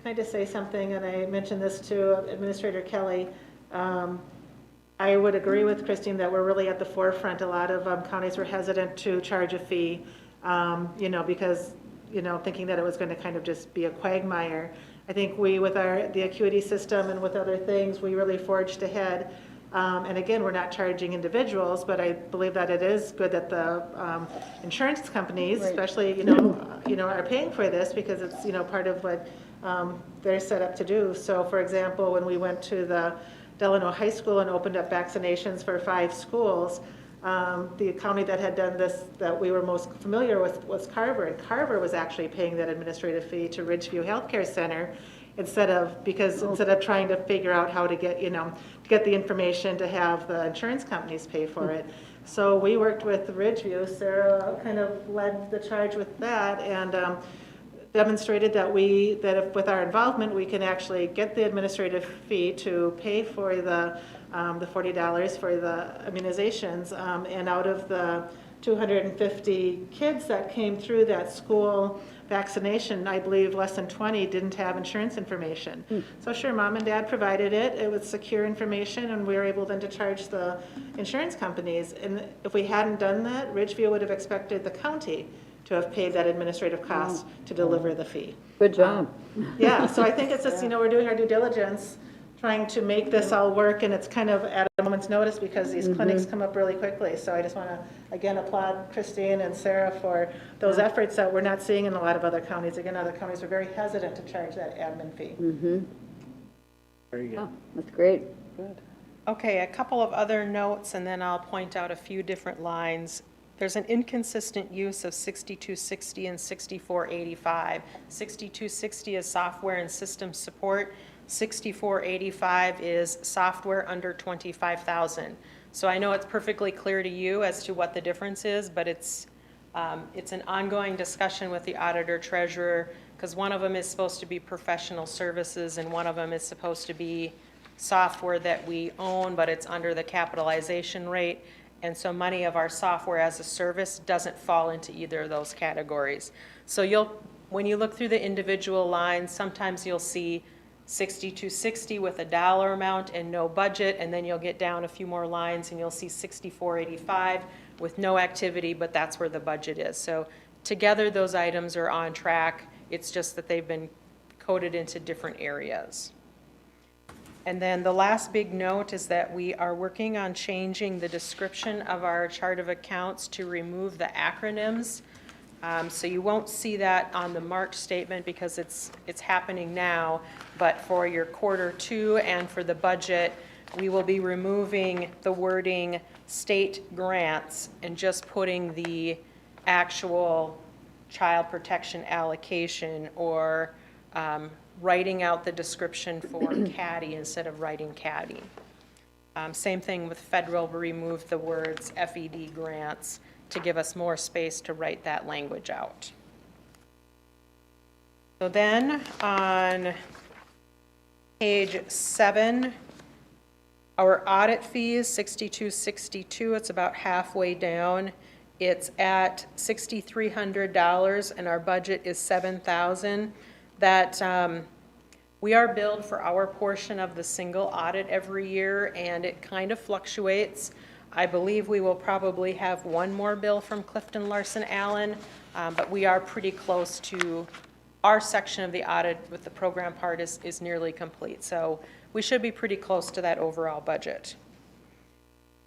I just say something, and I mentioned this to Administrator Kelly. I would agree with Christine that we're really at the forefront. A lot of counties were hesitant to charge a fee, because, thinking that it was going to kind of just be a quagmire. I think we, with the acuity system and with other things, we really forged ahead. And again, we're not charging individuals, but I believe that it is good that the insurance companies, especially, are paying for this because it's, part of what they're set up to do. So, for example, when we went to the Delano High School and opened up vaccinations for 5 schools, the county that had done this that we were most familiar with was Carver, and Carver was actually paying that administrative fee to Ridgeview Healthcare Center instead of trying to figure out how to get, to get the information to have the insurance companies pay for it. So we worked with Ridgeview. Sarah kind of led the charge with that, and demonstrated that if with our involvement we can actually get the administrative fee to pay for the $40 for the immunizations, and out of the 250 kids that came through that school vaccination, I believe less than 20 didn't have insurance information. So sure, mom and dad provided it. It was secure information, and we were able then to charge the insurance companies. And if we hadn't done that, Ridgeview would have expected the county to have paid that administrative cost to deliver the fee. Good job. Yeah, so I think it's just, we're doing our due diligence, trying to make this all work, and it's kind of at a moment's notice because these clinics come up really quickly. So I just want to, again, applaud Christine and Sarah for those efforts that we're not seeing in a lot of other counties. Again, other counties are very hesitant to charge that admin fee. Very good. Oh, that's great. Okay, a couple of other notes, and then I'll point out a few different lines. There's an inconsistent use of 6260 and 6485. 6260 is software and system support. 6485 is software under 25,000. So I know it's perfectly clear to you as to what the difference is, but it's an ongoing discussion with the auditor treasurer, because one of them is supposed to be professional services and one of them is supposed to be software that we own, but it's under the capitalization rate. And so money of our software as a service doesn't fall into either of those categories. So when you look through the individual lines, sometimes you'll see 6260 with a dollar amount and no budget, and then you'll get down a few more lines and you'll see 6485 with no activity, but that's where the budget is. So together those items are on track. It's just that they've been coded into different areas. And then the last big note is that we are working on changing the description of our chart of accounts to remove the acronyms. So you won't see that on the March statement because it's happening now, but for your Q2 and for the budget, we will be removing the wording state grants and just putting the actual child protection allocation, or writing out the description for CADI instead of writing CADI. Same thing with federal, we removed the words FED grants to give us more space to write that language out. So then on page 7, our audit fees, 6262, it's about halfway down. It's at $6,300 and our budget is $7,000. That we are billed for our portion of the single audit every year, and it kind of fluctuates. I believe we will probably have one more bill from Clifton Larson Allen, but we are pretty close to our section of the audit with the program part is nearly complete. So we should be pretty close to that overall budget.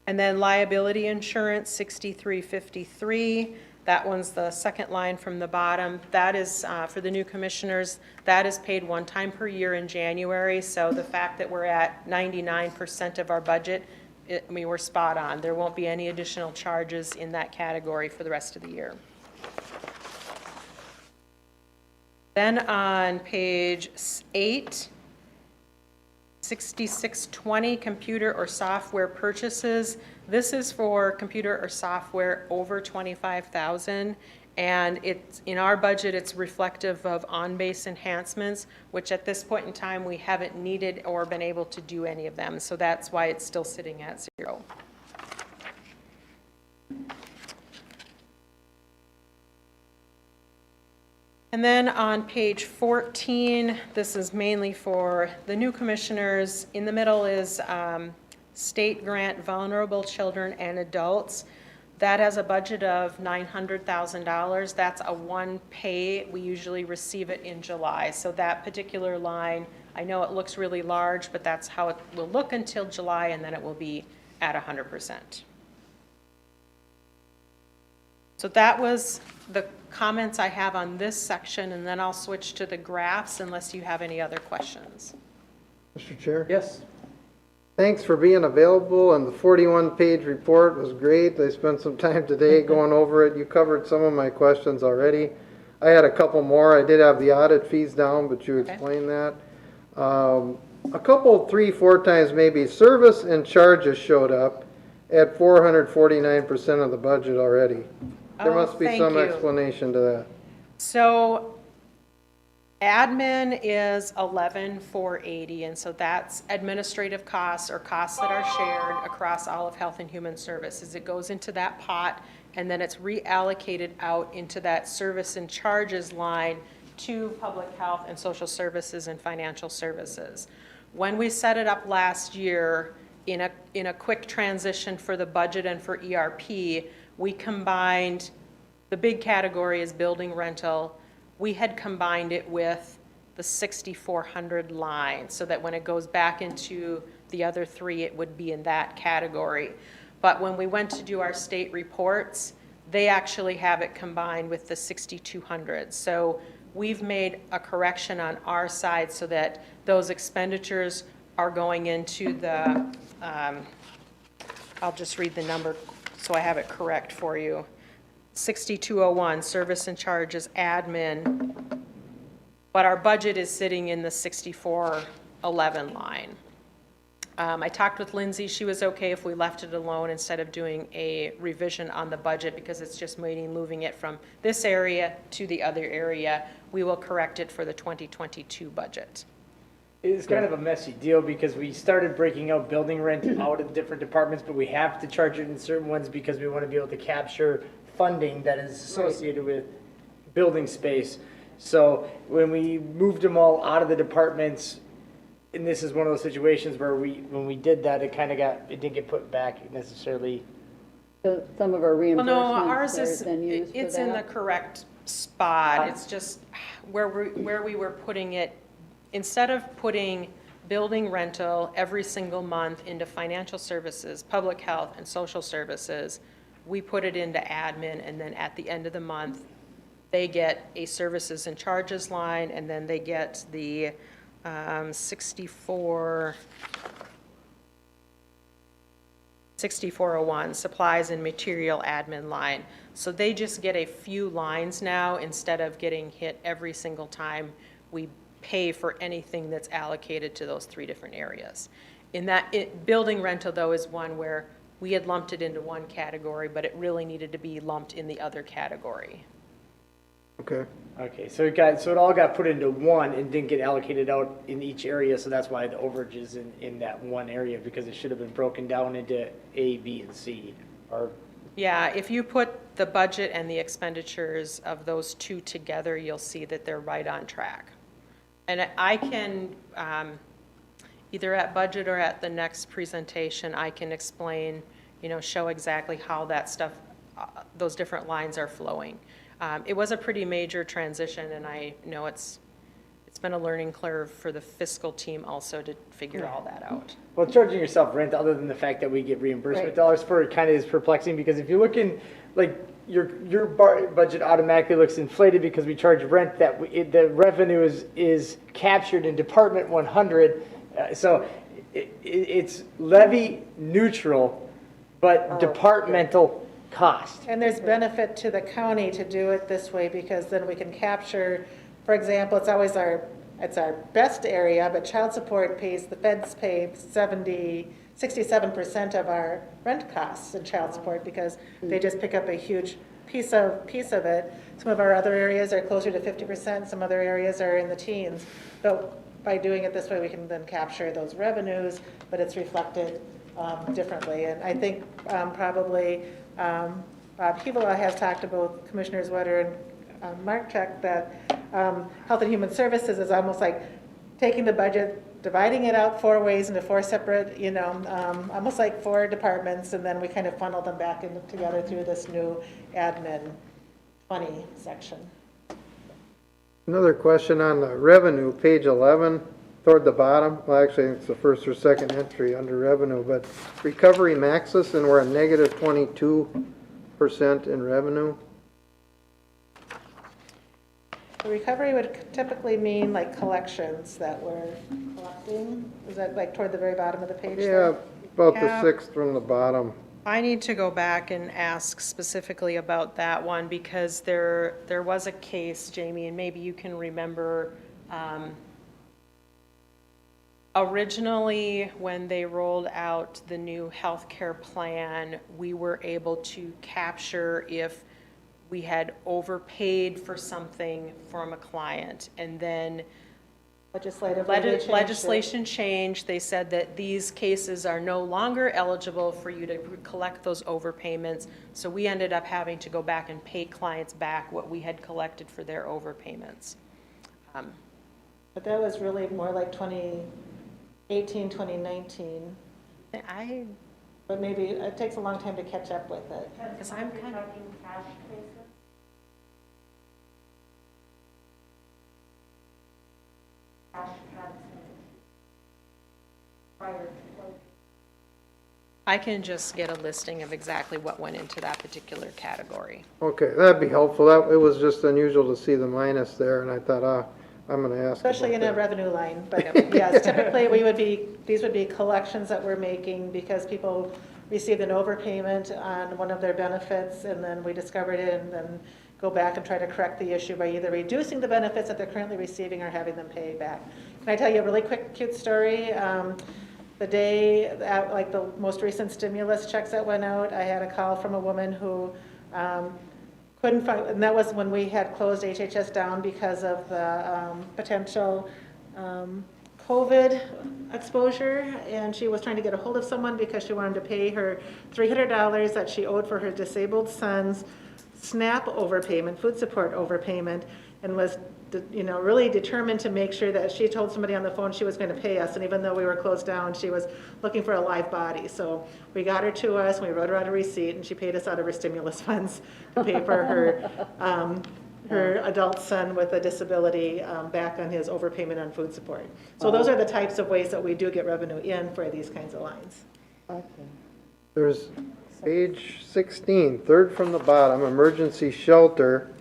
And then liability insurance, 6353. That one's the second line from the bottom. That is, for the new commissioners, that is paid one time per year in January. So the fact that we're at 99% of our budget, we're spot on. There won't be any additional charges in that category for the rest of the year. Then on page 8, 6620, computer or software purchases. This is for computer or software over $25,000, and it's in our budget. It's reflective of on-base enhancements, which at this point in time we haven't needed or been able to do any of them. So that's why it's still sitting at 0. And then on page 14, this is mainly for the new commissioners. In the middle is state grant vulnerable children and adults. That has a budget of $900,000. That's a one pay. We usually receive it in July. So that particular line, I know it looks really large, but that's how it will look until July, and then it will be at 100%. So that was the comments I have on this section, and then I'll switch to the graphs unless you have any other questions. Mr. Chair? Yes. Thanks for being available, and the 41-page report was great. I spent some time today going over it. You covered some of my questions already. I had a couple more. I did have the audit fees down, but you explained that. A couple, 3-4 times maybe, service and charges showed up at 449% of the budget already. There must be some explanation to that. So admin is 11,480, and so that's administrative costs or costs that are shared across all of Health and Human Services. It goes into that pot, and then it's reallocated out into that service and charges line to public health and social services and financial services. When we set it up last year, in a quick transition for the budget and for ERP, we combined, the big category is building rental. We had combined it with the 6,400 line, so that when it goes back into the other three, it would be in that category. But when we went to do our state reports, they actually have it combined with the 6,200. So we've made a correction on our side so that those expenditures are going into the, I'll just read the number so I have it correct for you. 6201, service and charges, admin, but our budget is sitting in the 6411 line. I talked with Lindsay. She was okay if we left it alone instead of doing a revision on the budget, because it's just moving it from this area to the other area. We will correct it for the 2022 budget. It's kind of a messy deal because we started breaking out building rent out of different departments, but we have to charge it in certain ones because we want to be able to capture funding that is associated with building space. So when we moved them all out of the departments, and this is one of those situations where when we did that, it didn't get put back necessarily. So some of our Well, no, reimbursements ours are is, then used for it's in the that? correct spot. It's just where we were putting it, instead of putting building rental every single month into financial services, public health, and social services, we put it into admin, and then at the end of the month, they get a services and charges line, and then they get the 6401, supplies and material admin line. So they just get a few lines now instead of getting hit every single time we pay for anything that's allocated to those three different areas. Building rental, though, is one where we had lumped it into one category, but it really needed to be lumped in the other category. Okay. Okay, so it all got put into one and didn't get allocated out in each area, so that's why the overage is in that one area, because it should have been broken down into A, B, and C. Yeah, if you put the budget and the expenditures of those two together, you'll see that they're right on track. And I can, either at budget or at the next presentation, I can explain, show exactly how that stuff, those different lines are flowing. It was a pretty major transition, and I know it's been a learning curve for the fiscal team also to figure all that out. Well, charging yourself rent, other than the fact that we get reimbursement dollars for it, kind of is perplexing, because if you look in, like, your budget automatically looks inflated because we charge rent that the revenue is captured in Department 100. So it's levy neutral, but departmental cost. And there's benefit to the county to do it this way, because then we can capture, for example, it's always our best area, but child support the feds pay 67% of our rent costs in child support, because they just pick up a huge piece of it. Some of our other areas are closer to 50%, some other areas are in the teens. But by doing it this way, we can then capture those revenues, but it's reflected differently. And I think probably Bob Hevola has talked about Commissioners Wetter and Markchuk that Health and Human Services is almost like taking the budget, dividing it out 4 ways into 4 separate, almost like 4 departments, and then we kind of funnel them back together through this new admin 20 section. Another question on the revenue, page 11, toward the bottom. Well, actually, it's the first or second entry under revenue, but recovery maxes, and we're at negative 22% in revenue. The recovery would typically mean like collections that we're collecting. Is that like toward the very bottom of the page? Yeah, about the Yeah. 6th from the bottom. I need to go back and ask specifically about that one, because there was a case, Jamie, and maybe you can remember, originally when they rolled out the new healthcare plan, we were able to capture if we had overpaid for something from a client, and then Legislatively, they changed it. Legislation changed. They said that these cases are no longer eligible for you to collect those overpayments. So we ended up having to go back and pay clients back what we had collected for their overpayments. But that was really more like 2018, 2019. But maybe it takes a long time to catch up with it. Because I'm kind of, I can just get a listing of exactly what went into that particular category. Okay, that'd be helpful. It was just unusual to see the minus there, and I thought, I'm gonna ask Especially about in a that. revenue line, but yes, typically these would be collections that we're making because people received an overpayment on one of their benefits and then we discovered it and then go back and try to correct the issue by either reducing the benefits that they're currently receiving or having them pay back. Can I tell you a really quick, cute story? The day, like the most recent stimulus checks that went out, I had a call from a woman who couldn't find, and that was when we had closed HHS down because of the potential COVID exposure, and she was trying to get a hold of someone because she wanted to pay her $300 that she owed for her disabled son's SNAP overpayment, food support overpayment, and was really determined to make sure that she told somebody on the phone she was going to pay us, and even though we were closed down, she was looking for a live body. So we got her to us, and we wrote her out a receipt, and she paid us out of her stimulus funds to pay for her adult son with a disability back on his overpayment on food support. So those are the types of ways that we do get revenue in for these kinds of lines. There's page 16, third from the bottom, emergency shelter,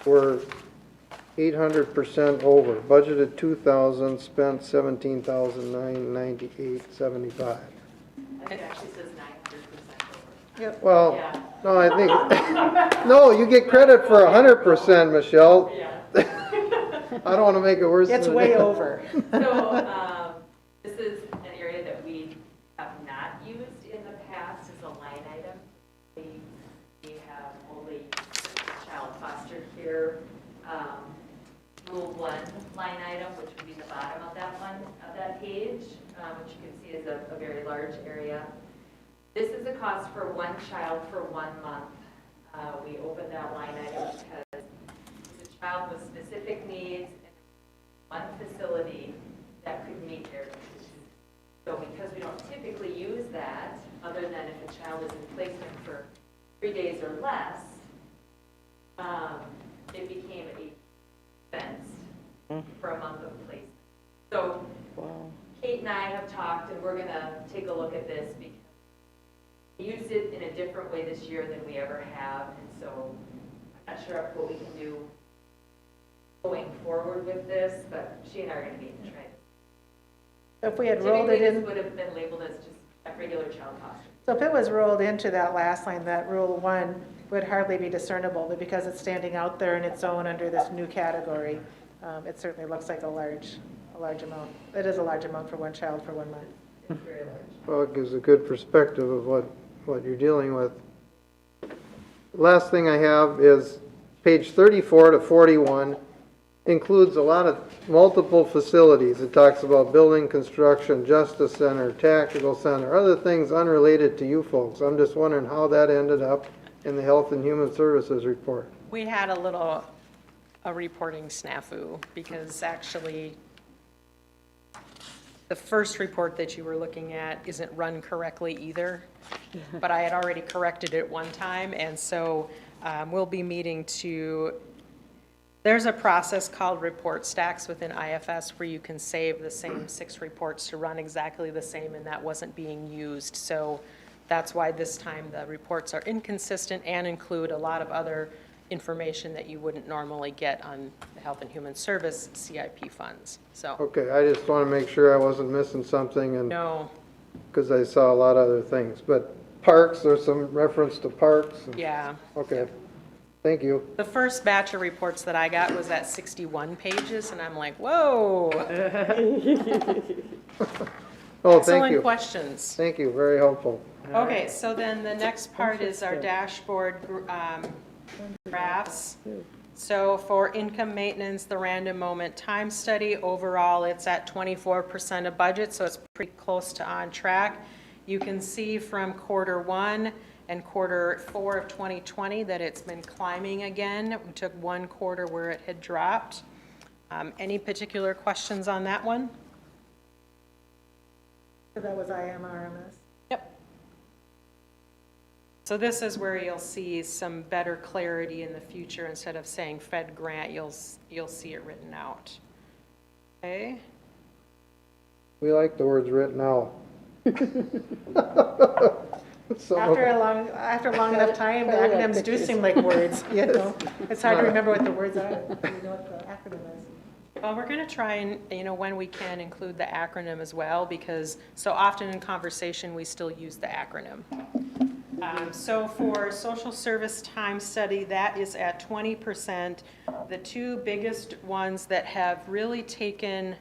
we're 800% over, budgeted 2,000, spent 17,998.75. It actually says 900% over. Well, Yeah. no, I think, no, you get credit for 100%, Michelle. Yeah. I don't want to make it worse than It's it way is. over. So, this is an area that we have not used in the past as a line item. We have only child foster care, Rule 1 line item, which would be the bottom of that page, which you can see is a very large area. This is a cost for one child for 1 month. We opened that line item because it's a child with specific needs and one facility that could meet their needs. So because we don't typically use that, other than if a child is in placement for 3 days or less, it became a expense for a month of placement. So Kate and I have talked, and we're going to take a look at this because we used it in a different way this year than we ever have, and so I'm not sure what we can do going forward with this, but she and I are going to meet and try. If we had rolled it Typically, in, this would have been labeled as just a regular child foster. so if it was rolled into that last line, that Rule 1 would hardly be discernible, but because it's standing out there in its own under this new category, it certainly looks like a large amount. It is a large amount for one child for 1 month. It's very large. Well, it gives a good perspective of what you're dealing with. Last thing I have is page 34 to 41 includes a lot of multiple facilities. It talks about building, construction, justice center, tactical center, other things unrelated to you folks. I'm just wondering how that ended up in the Health and Human Services report. We had a reporting snafu because actually the first report that you were looking at isn't run correctly either, but I had already corrected it one time, and so we'll be meeting to, there's a process called report stacks within IFS where you can save the same 6 reports to run exactly the same, and that wasn't being used. So that's why this time the reports are inconsistent and include a lot of other information that you wouldn't normally get on the Health and Human Service CIP funds. So, Okay, I just want to make sure I wasn't missing something, and no, because I saw a lot of other things. But parks, there's some reference to parks. yeah. Okay, thank you. The first batch of reports that I got was at 61 pages, and I'm like, whoa. Oh, thank Excellent you. questions. Thank you, very helpful. Okay, so then the next part is our dashboard graphs. So for income maintenance, the random moment time study, overall, it's at 24% of budget, so it's pretty close to on track. You can see from quarter 1 and quarter 4 of 2020 that it's been climbing again. We took one quarter where it had dropped. Any particular questions on that one? So that was IMRMS. Yep. So this is where you'll see some better clarity in the future. Instead of saying Fed grant, you'll see it written out. Okay. We like the words written out. After long enough time, the acronyms do seem like words, you know? It's hard to remember what the words are, you know what the acronym is. Well, we're going to try and, when we can, include the acronym as well, because so often in conversation, we still use the acronym. So for social service time study, that is at 20%. The two biggest ones that have really taken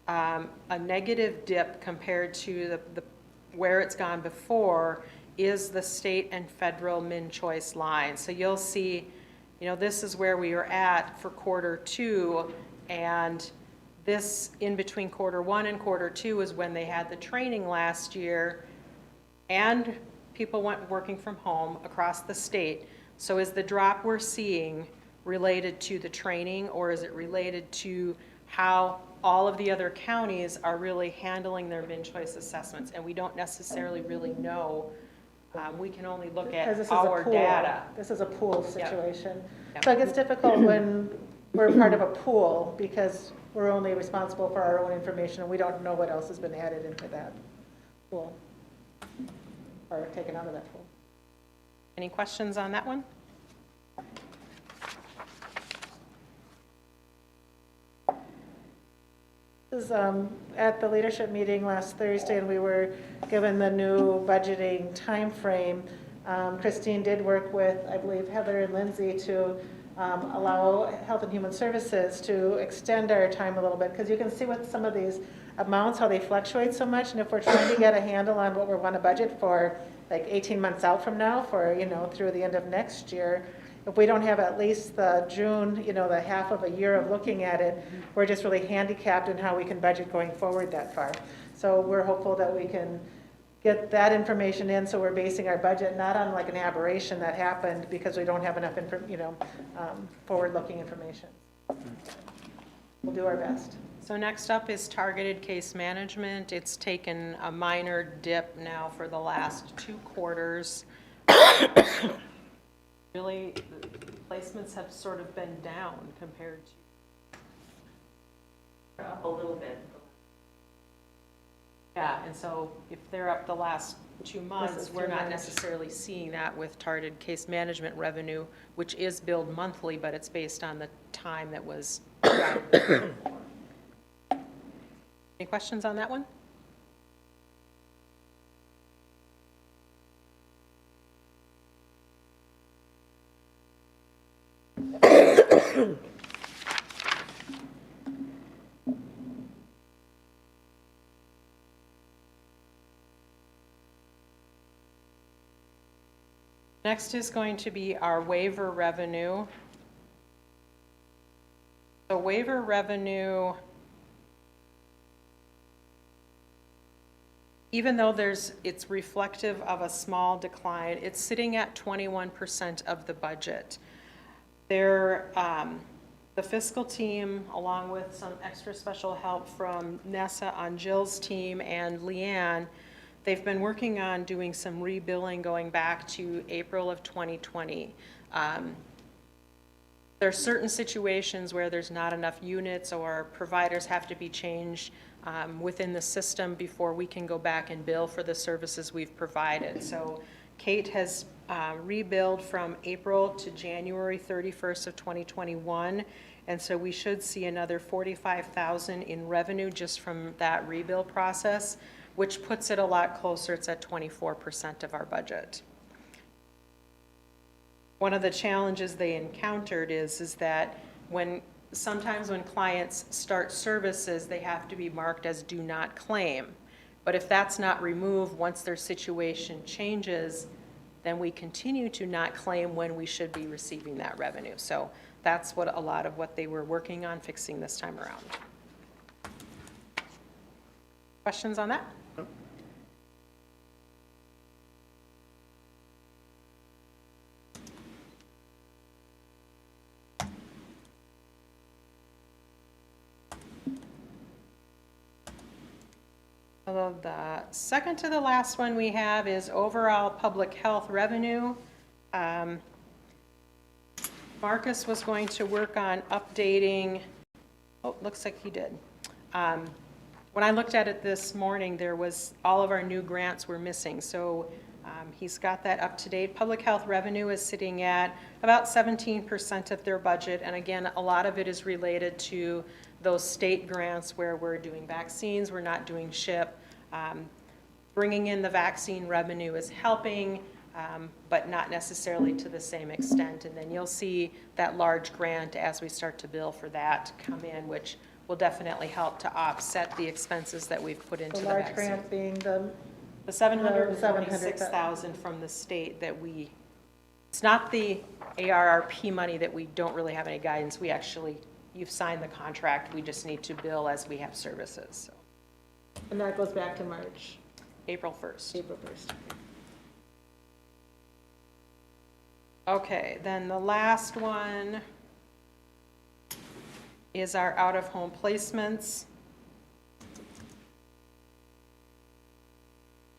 a negative dip compared to the where it's gone before is the state and federal min choice line. So you'll see, this is where we were at for quarter 2, and this in between quarter 1 and quarter 2 is when they had the training last year, and people went working from home across the state. So is the drop we're seeing related to the training, or is it related to how all of the other counties are really handling their min choice assessments? And we don't necessarily really know. We can only look at our data. This is a pool situation. Yep. So it gets difficult when we're part of a pool because we're only responsible for our own information and we don't know what else has been added into that pool or taken out of that pool. Any questions on that one? This is at the leadership meeting last Thursday, and we were given the new budgeting time frame. Christine did work with, I believe, Heather and Lindsay to allow Health and Human Services to extend our time a little bit, because you can see with some of these amounts how they fluctuate so much, and if we're trying to get a handle on what we want to budget for like 18 months out from now for, through the end of next year, if we don't have at least the June, the half of a year of looking at it, we're just really handicapped in how we can budget going forward that far. So we're hopeful that we can get that information in, so we're basing our budget not on like an aberration that happened because we don't have enough forward-looking information. We'll do our best. So next up is targeted case management. It's taken a minor dip now for the last 2 quarters. Really, the placements have sort of been down compared to. Up a little bit. Yeah, and so if they're up the last 2 months, we're not necessarily seeing that with targeted case management revenue, which is billed monthly, but it's based on the time that was. Any questions on that one? Next is going to be our waiver revenue. The waiver revenue, even though it's reflective of a small decline, it's sitting at 21% of the budget. The fiscal team, along with some extra special help from Nessa on Jill's team and Leanne, they've been working on doing some rebilling going back to April of 2020. There are certain situations where there's not enough units or providers have to be changed within the system before we can go back and bill for the services we've provided. So Kate has rebilled from April to January 31st of 2021, and so we should see another $45,000 in revenue just from that rebill process, which puts it a lot closer. It's at 24% of our budget. One of the challenges they encountered is that sometimes when clients start services, they have to be marked as do not claim. But if that's not removed, once their situation changes, then we continue to not claim when we should be receiving that revenue. So That's what a lot of what they were working on fixing this time around. Questions on that? Although the second to the last one we have is overall public health revenue. Marcus was going to work on updating, oh, looks like he did. When I looked at it this morning, there was, all of our new grants were missing, so he's got that up to date. Public health revenue is sitting at about 17% of their budget, and again, a lot of it is related to those state grants where we're doing vaccines, we're not doing SHIP. Bringing in the vaccine revenue is helping, but not necessarily to the same extent. And then you'll see that large grant as we start to bill for that come in, which will definitely help to offset the expenses that we've put into The the large vaccine. grant being the The $726,000 from the state that we, it's not the ARRP money that we don't really have any guidance. We actually, you've signed the contract, we just need to bill as we have services, so. And that goes back to March, April 1st. April 1st. Okay, then the last one is our out-of-home placements.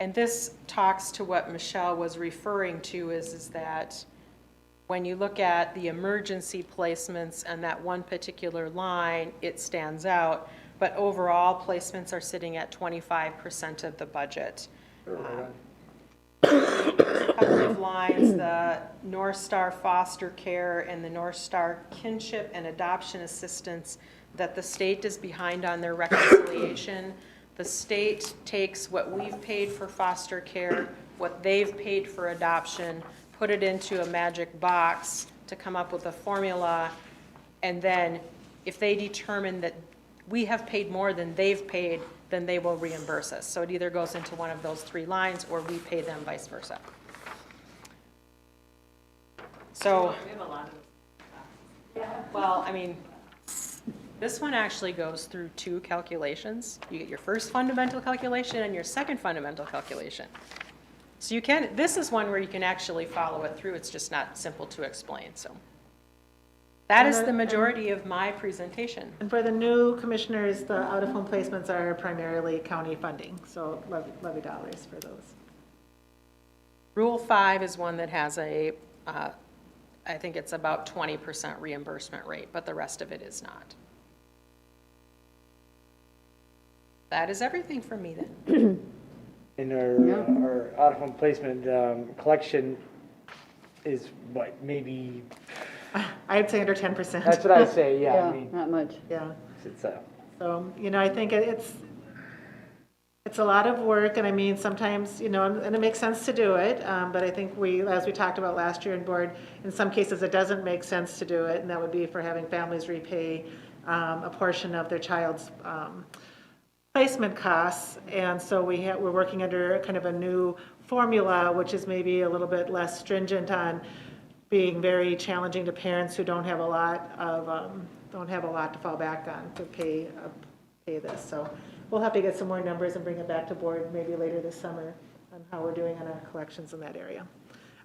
And this talks to what Michelle was referring to is that when you look at the emergency placements and that one particular line, it stands out. But overall, placements are sitting at 25% of the budget. Couple of lines, the North Star Foster Care and the North Star Kinship and Adoption Assistance, that the state is behind on their reconciliation. The state takes what we've paid for foster care, what they've paid for adoption, put it into a magic box to come up with a formula, and then if they determine that we have paid more than they've paid, then they will reimburse us. So it either goes into one of those three lines or we pay them, vice versa. So, We have a lot of well, I mean, this one actually goes through two calculations. You get your first fundamental calculation and your second fundamental calculation. So you can, this is one where you can actually follow it through. It's just not simple to explain, so. That is the majority of my presentation. And for the new commissioners, the out-of-home placements are primarily county funding, so levy dollars for those. Rule 5 is one that has a, I think it's about 20% reimbursement rate, but the rest of it is not. That is everything for me then. And our out-of-home placement collection is what, maybe, I'd say under 10%. that's what I say, yeah. I mean, Not much. Yeah. it's So, you know, I think it's a lot of work, and I mean, sometimes, you know, and it makes sense to do it, but I think as we talked about last year in board, in some cases it doesn't make sense to do it, and that would be for having families repay a portion of their child's placement costs, and so we're working under kind of a new formula, which is maybe a little bit less stringent on being very challenging to parents who don't have a lot to fall back on to pay this. So we'll have to get some more numbers and bring it back to board maybe later this summer on how we're doing on our collections in that area.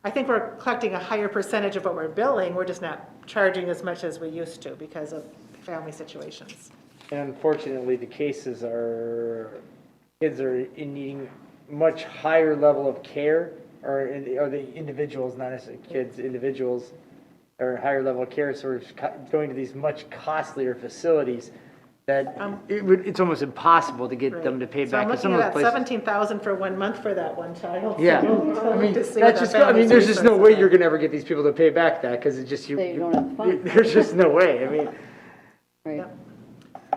I think we're collecting a higher percentage of what we're billing. We're just not charging as much as we used to because of family situations. And unfortunately, the cases are, kids are in needing much higher level of care, or the individuals, not necessarily kids, individuals, or higher level of care, so we're going to these much costlier facilities that it's almost impossible to get them to pay So back. I'm 'Cause some looking of at those that places, $17,000 for 1 month for that one child. Yeah. So I mean, to see that's what just, that I mean, family's there's just no way resources you're are. gonna ever get these people to pay back that, because it's just, They don't have funds. there's just no way. I mean, Right. Yep.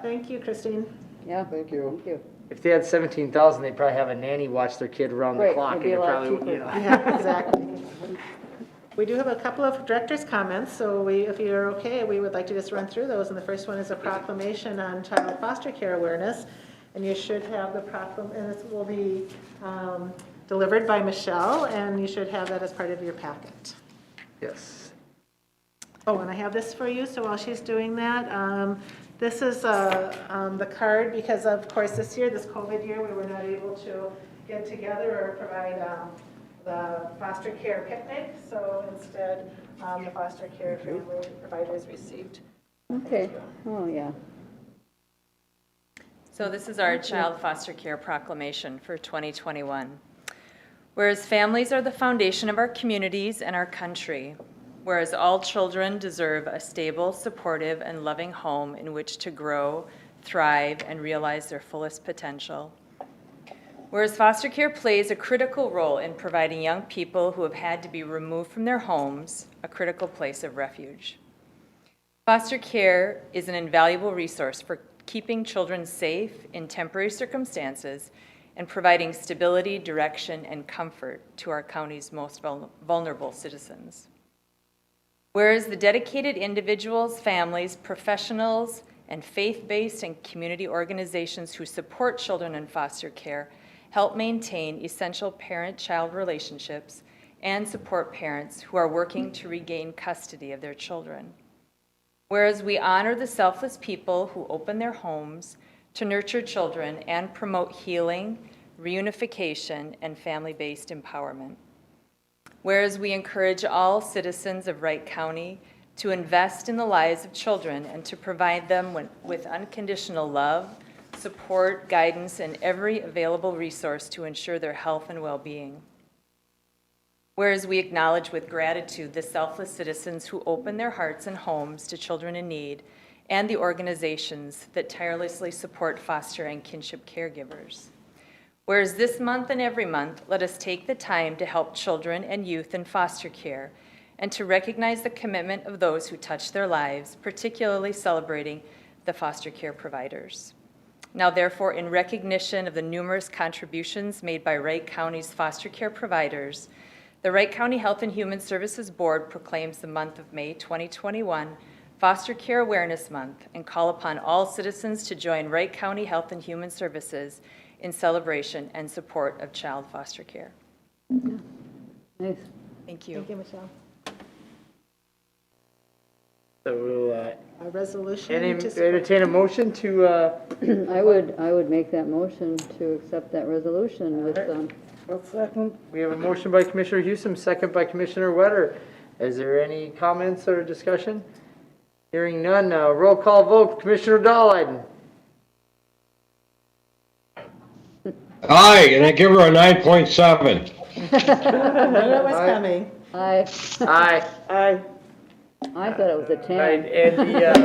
Thank you, Christine. Yeah. Thank you. Thank you. if they had 17,000, they'd probably have a nanny watch their kid around the Right, clock, it'd and be it a lot probably, cheaper. you know. Yeah, exactly. We do have a couple of director's comments, so if you're okay, we would like to just run through those. And the first one is a proclamation on child foster care awareness. And you should have the and this will be delivered by Michelle, and you should have that as part of your packet. Yes. Oh, and I have this for you, so while she's doing that, this is the card, because of course this year, this COVID year, we were not able to get together or provide the foster care picnic, so instead, the foster care family providers received. Okay, oh, yeah. So this is our Child Foster Care Proclamation for 2021. Whereas families are the foundation of our communities and our country, whereas all children deserve a stable, supportive, and loving home in which to grow, thrive, and realize their fullest potential. Whereas foster care plays a critical role in providing young people who have had to be removed from their homes a critical place of refuge. Foster care is an invaluable resource for keeping children safe in temporary circumstances and providing stability, direction, and comfort to our county's most vulnerable citizens. Whereas the dedicated individuals, families, professionals, and faith-based and community organizations who support children in foster care help maintain essential parent-child relationships and support parents who are working to regain custody of their children. Whereas we honor the selfless people who open their homes to nurture children and promote healing, reunification, and family-based empowerment. Whereas we encourage all citizens of Wright County to invest in the lives of children and to provide them with unconditional love, support, guidance, and every available resource to ensure their health and well-being. Whereas we acknowledge with gratitude the selfless citizens who open their hearts and homes to children in need and the organizations that tirelessly support foster and kinship caregivers. Whereas this month and every month, let us take the time to help children and youth in foster care and to recognize the commitment of those who touch their lives, particularly celebrating the foster care providers. Now, therefore, in recognition of the numerous contributions made by Wright County's foster care providers, the Wright County Health and Human Services Board proclaims the month of May 2021 Foster Care Awareness Month and call upon all citizens to join Wright County Health and Human Services in celebration and support of child foster care. Nice. Thank you. Thank you, Michelle. So we'll A resolution to support. entertain a motion to, I would make that motion to accept that resolution with, we have a motion by Commissioner Hewsom, second by Commissioner Wetter. Is there any comments or discussion? Hearing none, roll call vote, Commissioner Dahlheiden. Aye, and I give her a 9.7. I knew it was coming. I Aye. thought it was a 10. Right, and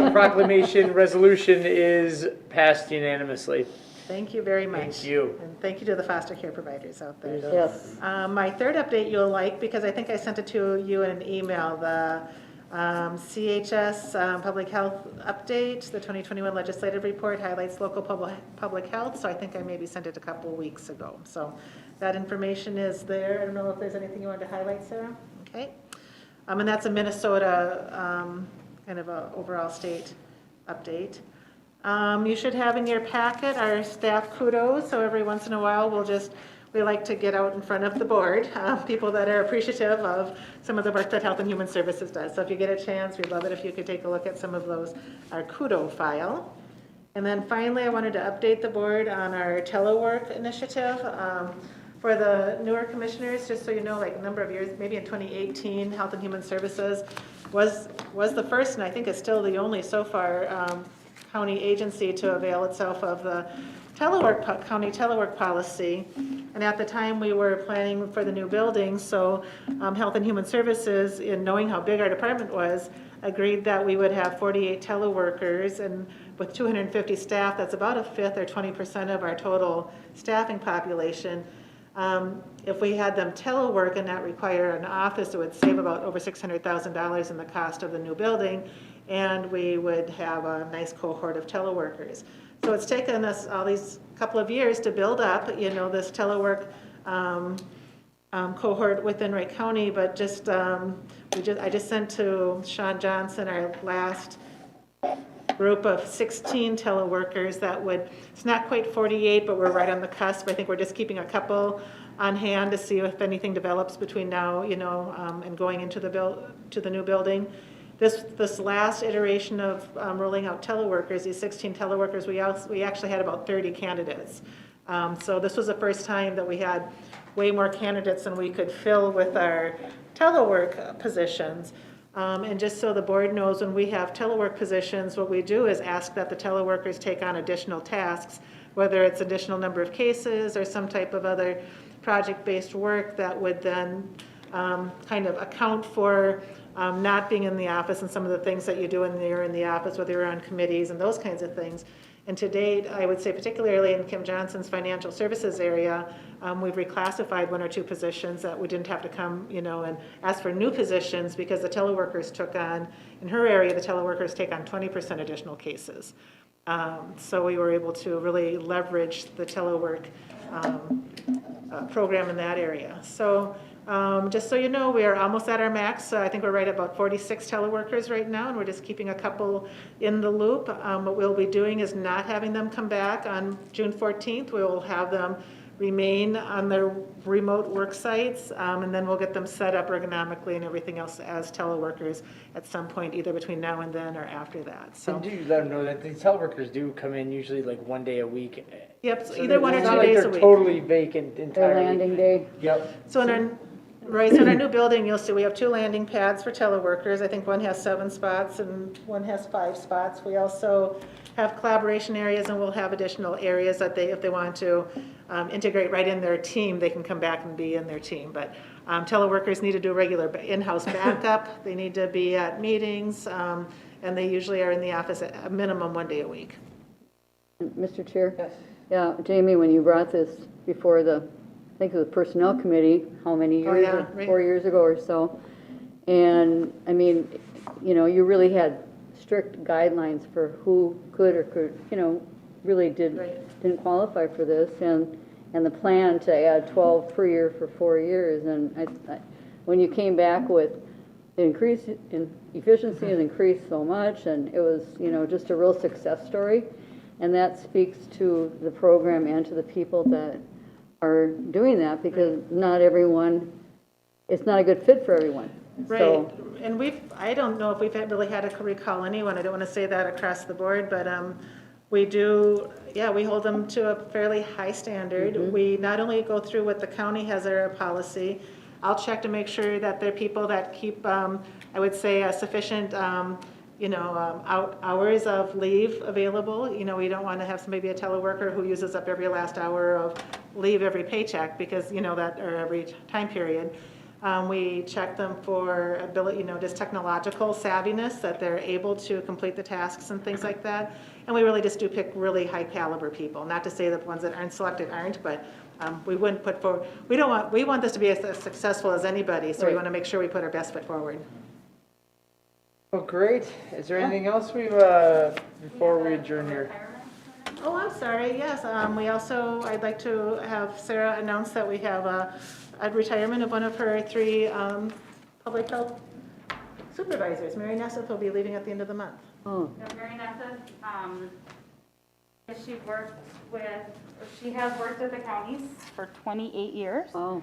the proclamation resolution is passed unanimously. Thank you very much. Thank you. And thank you to the foster care providers out there. Yes. My third update you'll like, because I think I sent it to you in an email, the CHS Public Health Update, the 2021 Legislative Report highlights local public health, so I think I maybe sent it a couple weeks ago. So that information is there. I don't know if there's anything you wanted to highlight, Sarah? Okay. And that's a Minnesota kind of a overall state update. You should have in your packet our staff kudos, so every once in a while we like to get out in front of the board, people that are appreciative of some of the work that Health and Human Services does. So if you get a chance, we'd love it if you could take a look at some of those, our kudo file. And then finally, I wanted to update the board on our telework initiative. For the newer commissioners, just so you know, like a number of years, maybe in 2018, Health and Human Services was the first, and I think it's still the only so far, county agency to avail itself of the county telework policy. And at the time, we were planning for the new building, so Health and Human Services, in knowing how big our department was, agreed that we would have 48 teleworkers, and with 250 staff, that's about a fifth or 20% of our total staffing population. If we had them telework and not require an office, it would save about over $600,000 in the cost of the new building, and we would have a nice cohort of teleworkers. So it's taken us all these couple of years to build up, this telework cohort within Wright County, but I just sent to Sean Johnson our last group of 16 teleworkers it's not quite 48, but we're right on the cusp. I think we're just keeping a couple on hand to see if anything develops between now, and going into the new building. This last iteration of rolling out teleworkers, these 16 teleworkers, we actually had about 30 candidates. So this was the first time that we had way more candidates than we could fill with our telework positions. And just so the board knows, when we have telework positions, what we do is ask that the teleworkers take on additional tasks, whether it's additional number of cases or some type of other project-based work that would then kind of account for not being in the office and some of the things that you do when you're in the office, whether you're on committees and those kinds of things. And to date, I would say particularly in Kim Johnson's financial services area, we've reclassified 1 or 2 positions that we didn't have to come, and ask for new positions because the teleworkers took on, in her area, the teleworkers take on 20% additional cases. So we were able to really leverage the telework program in that area. So just so you know, we are almost at our max. I think we're right at about 46 teleworkers right now, and we're just keeping a couple in the loop. What we'll be doing is not having them come back on June 14th. We will have them remain on their remote work sites, and then we'll get them set up ergonomically and everything else as teleworkers at some point, either between now and then or after that. So, And do you let them know that these teleworkers do come in usually like 1 day a week? yep, So either 1 or 2 it's not days like a week. they're totally vacant Their entirely. landing day. Yep. So in our, right, so in our new building, you'll see we have 2 landing pads for teleworkers. I think one has 7 spots and one has 5 spots. We also have collaboration areas, and we'll have additional areas that if they want to integrate right in their team, they can come back and be in their team. But teleworkers need to do regular in-house backup. They need to be at meetings, and they usually are in the office at a minimum 1 day a week. Mr. Chair? Yes. Yeah, Jamie, when you brought this before I think it was Personnel Committee, how many Oh, years? yeah, right. 4 years ago or so. And, I mean, you really had strict guidelines for who could or could, really didn't qualify for this. And the plan to add 12 per year for 4 years. And when you came back with the increase in efficiency has increased so much, and it was, just a real success story. And that speaks to the program and to the people that are doing that, because not everyone, it's not a good fit for everyone. Right, So, and I don't know if we've really had to recall anyone, I don't want to say that across the board, but we do, we hold them to a fairly high standard. We not only go through what the county has their policy, I'll check to make sure that they're people that keep, I would say, a sufficient, hours of leave available. We don't want to have somebody be a teleworker who uses up every last hour of leave every paycheck because, that, or every time period. We check them for ability, just technological savviness, that they're able to complete the tasks and things like that. And we really just do pick really high caliber people. Not to say that the ones that aren't selected aren't, but we wouldn't put forward, we want this to be as successful as anybody, so we want to make sure we put our best foot forward. Well, great. Is there anything else before we adjourn here? Oh, I'm sorry, yes. I'd like to have Sarah announce that we have a retirement of one of her 3 public health supervisors. Mary Nesseth will be leaving at the end of the month. oh, Mary Nesseth, she has worked at the counties for 28 years. oh,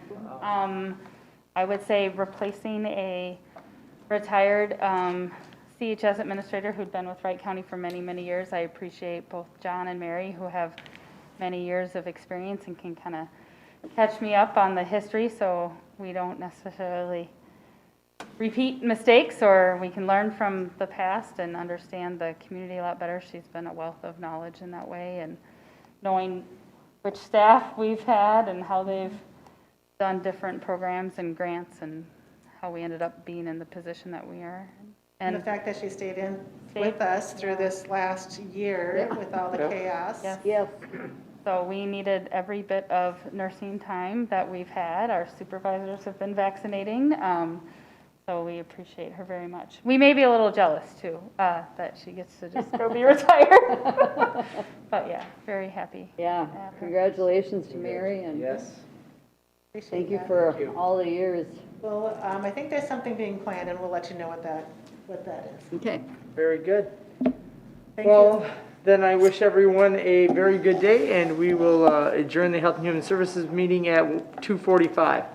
I would say replacing a retired CHS administrator who'd been with Wright County for many, many years. I appreciate both John and Mary, who have many years of experience and can kind of catch me up on the history, so we don't necessarily repeat mistakes, or we can learn from the past and understand the community a lot better. She's been a wealth of knowledge in that way, and knowing which staff we've had and how they've done different programs and grants and how we ended up being in the position that we are. And the fact that she stayed in with us through this last year with all the chaos. Yes. yes. So we needed every bit of nursing time that we've had. Our supervisors have been vaccinating, so we appreciate her very much. We may be a little jealous too, that she gets to just go be retired. But yeah, very happy. Yeah, Congratulations. congratulations to Mary, and Yes. Appreciate thank you that. for Thank you. all the years. Well, I think there's something being planned, and we'll let you know what that is. Okay. Very good. Thank Well, you. then I wish everyone a very good day, and we will adjourn the Health and Human Services meeting at 2:45.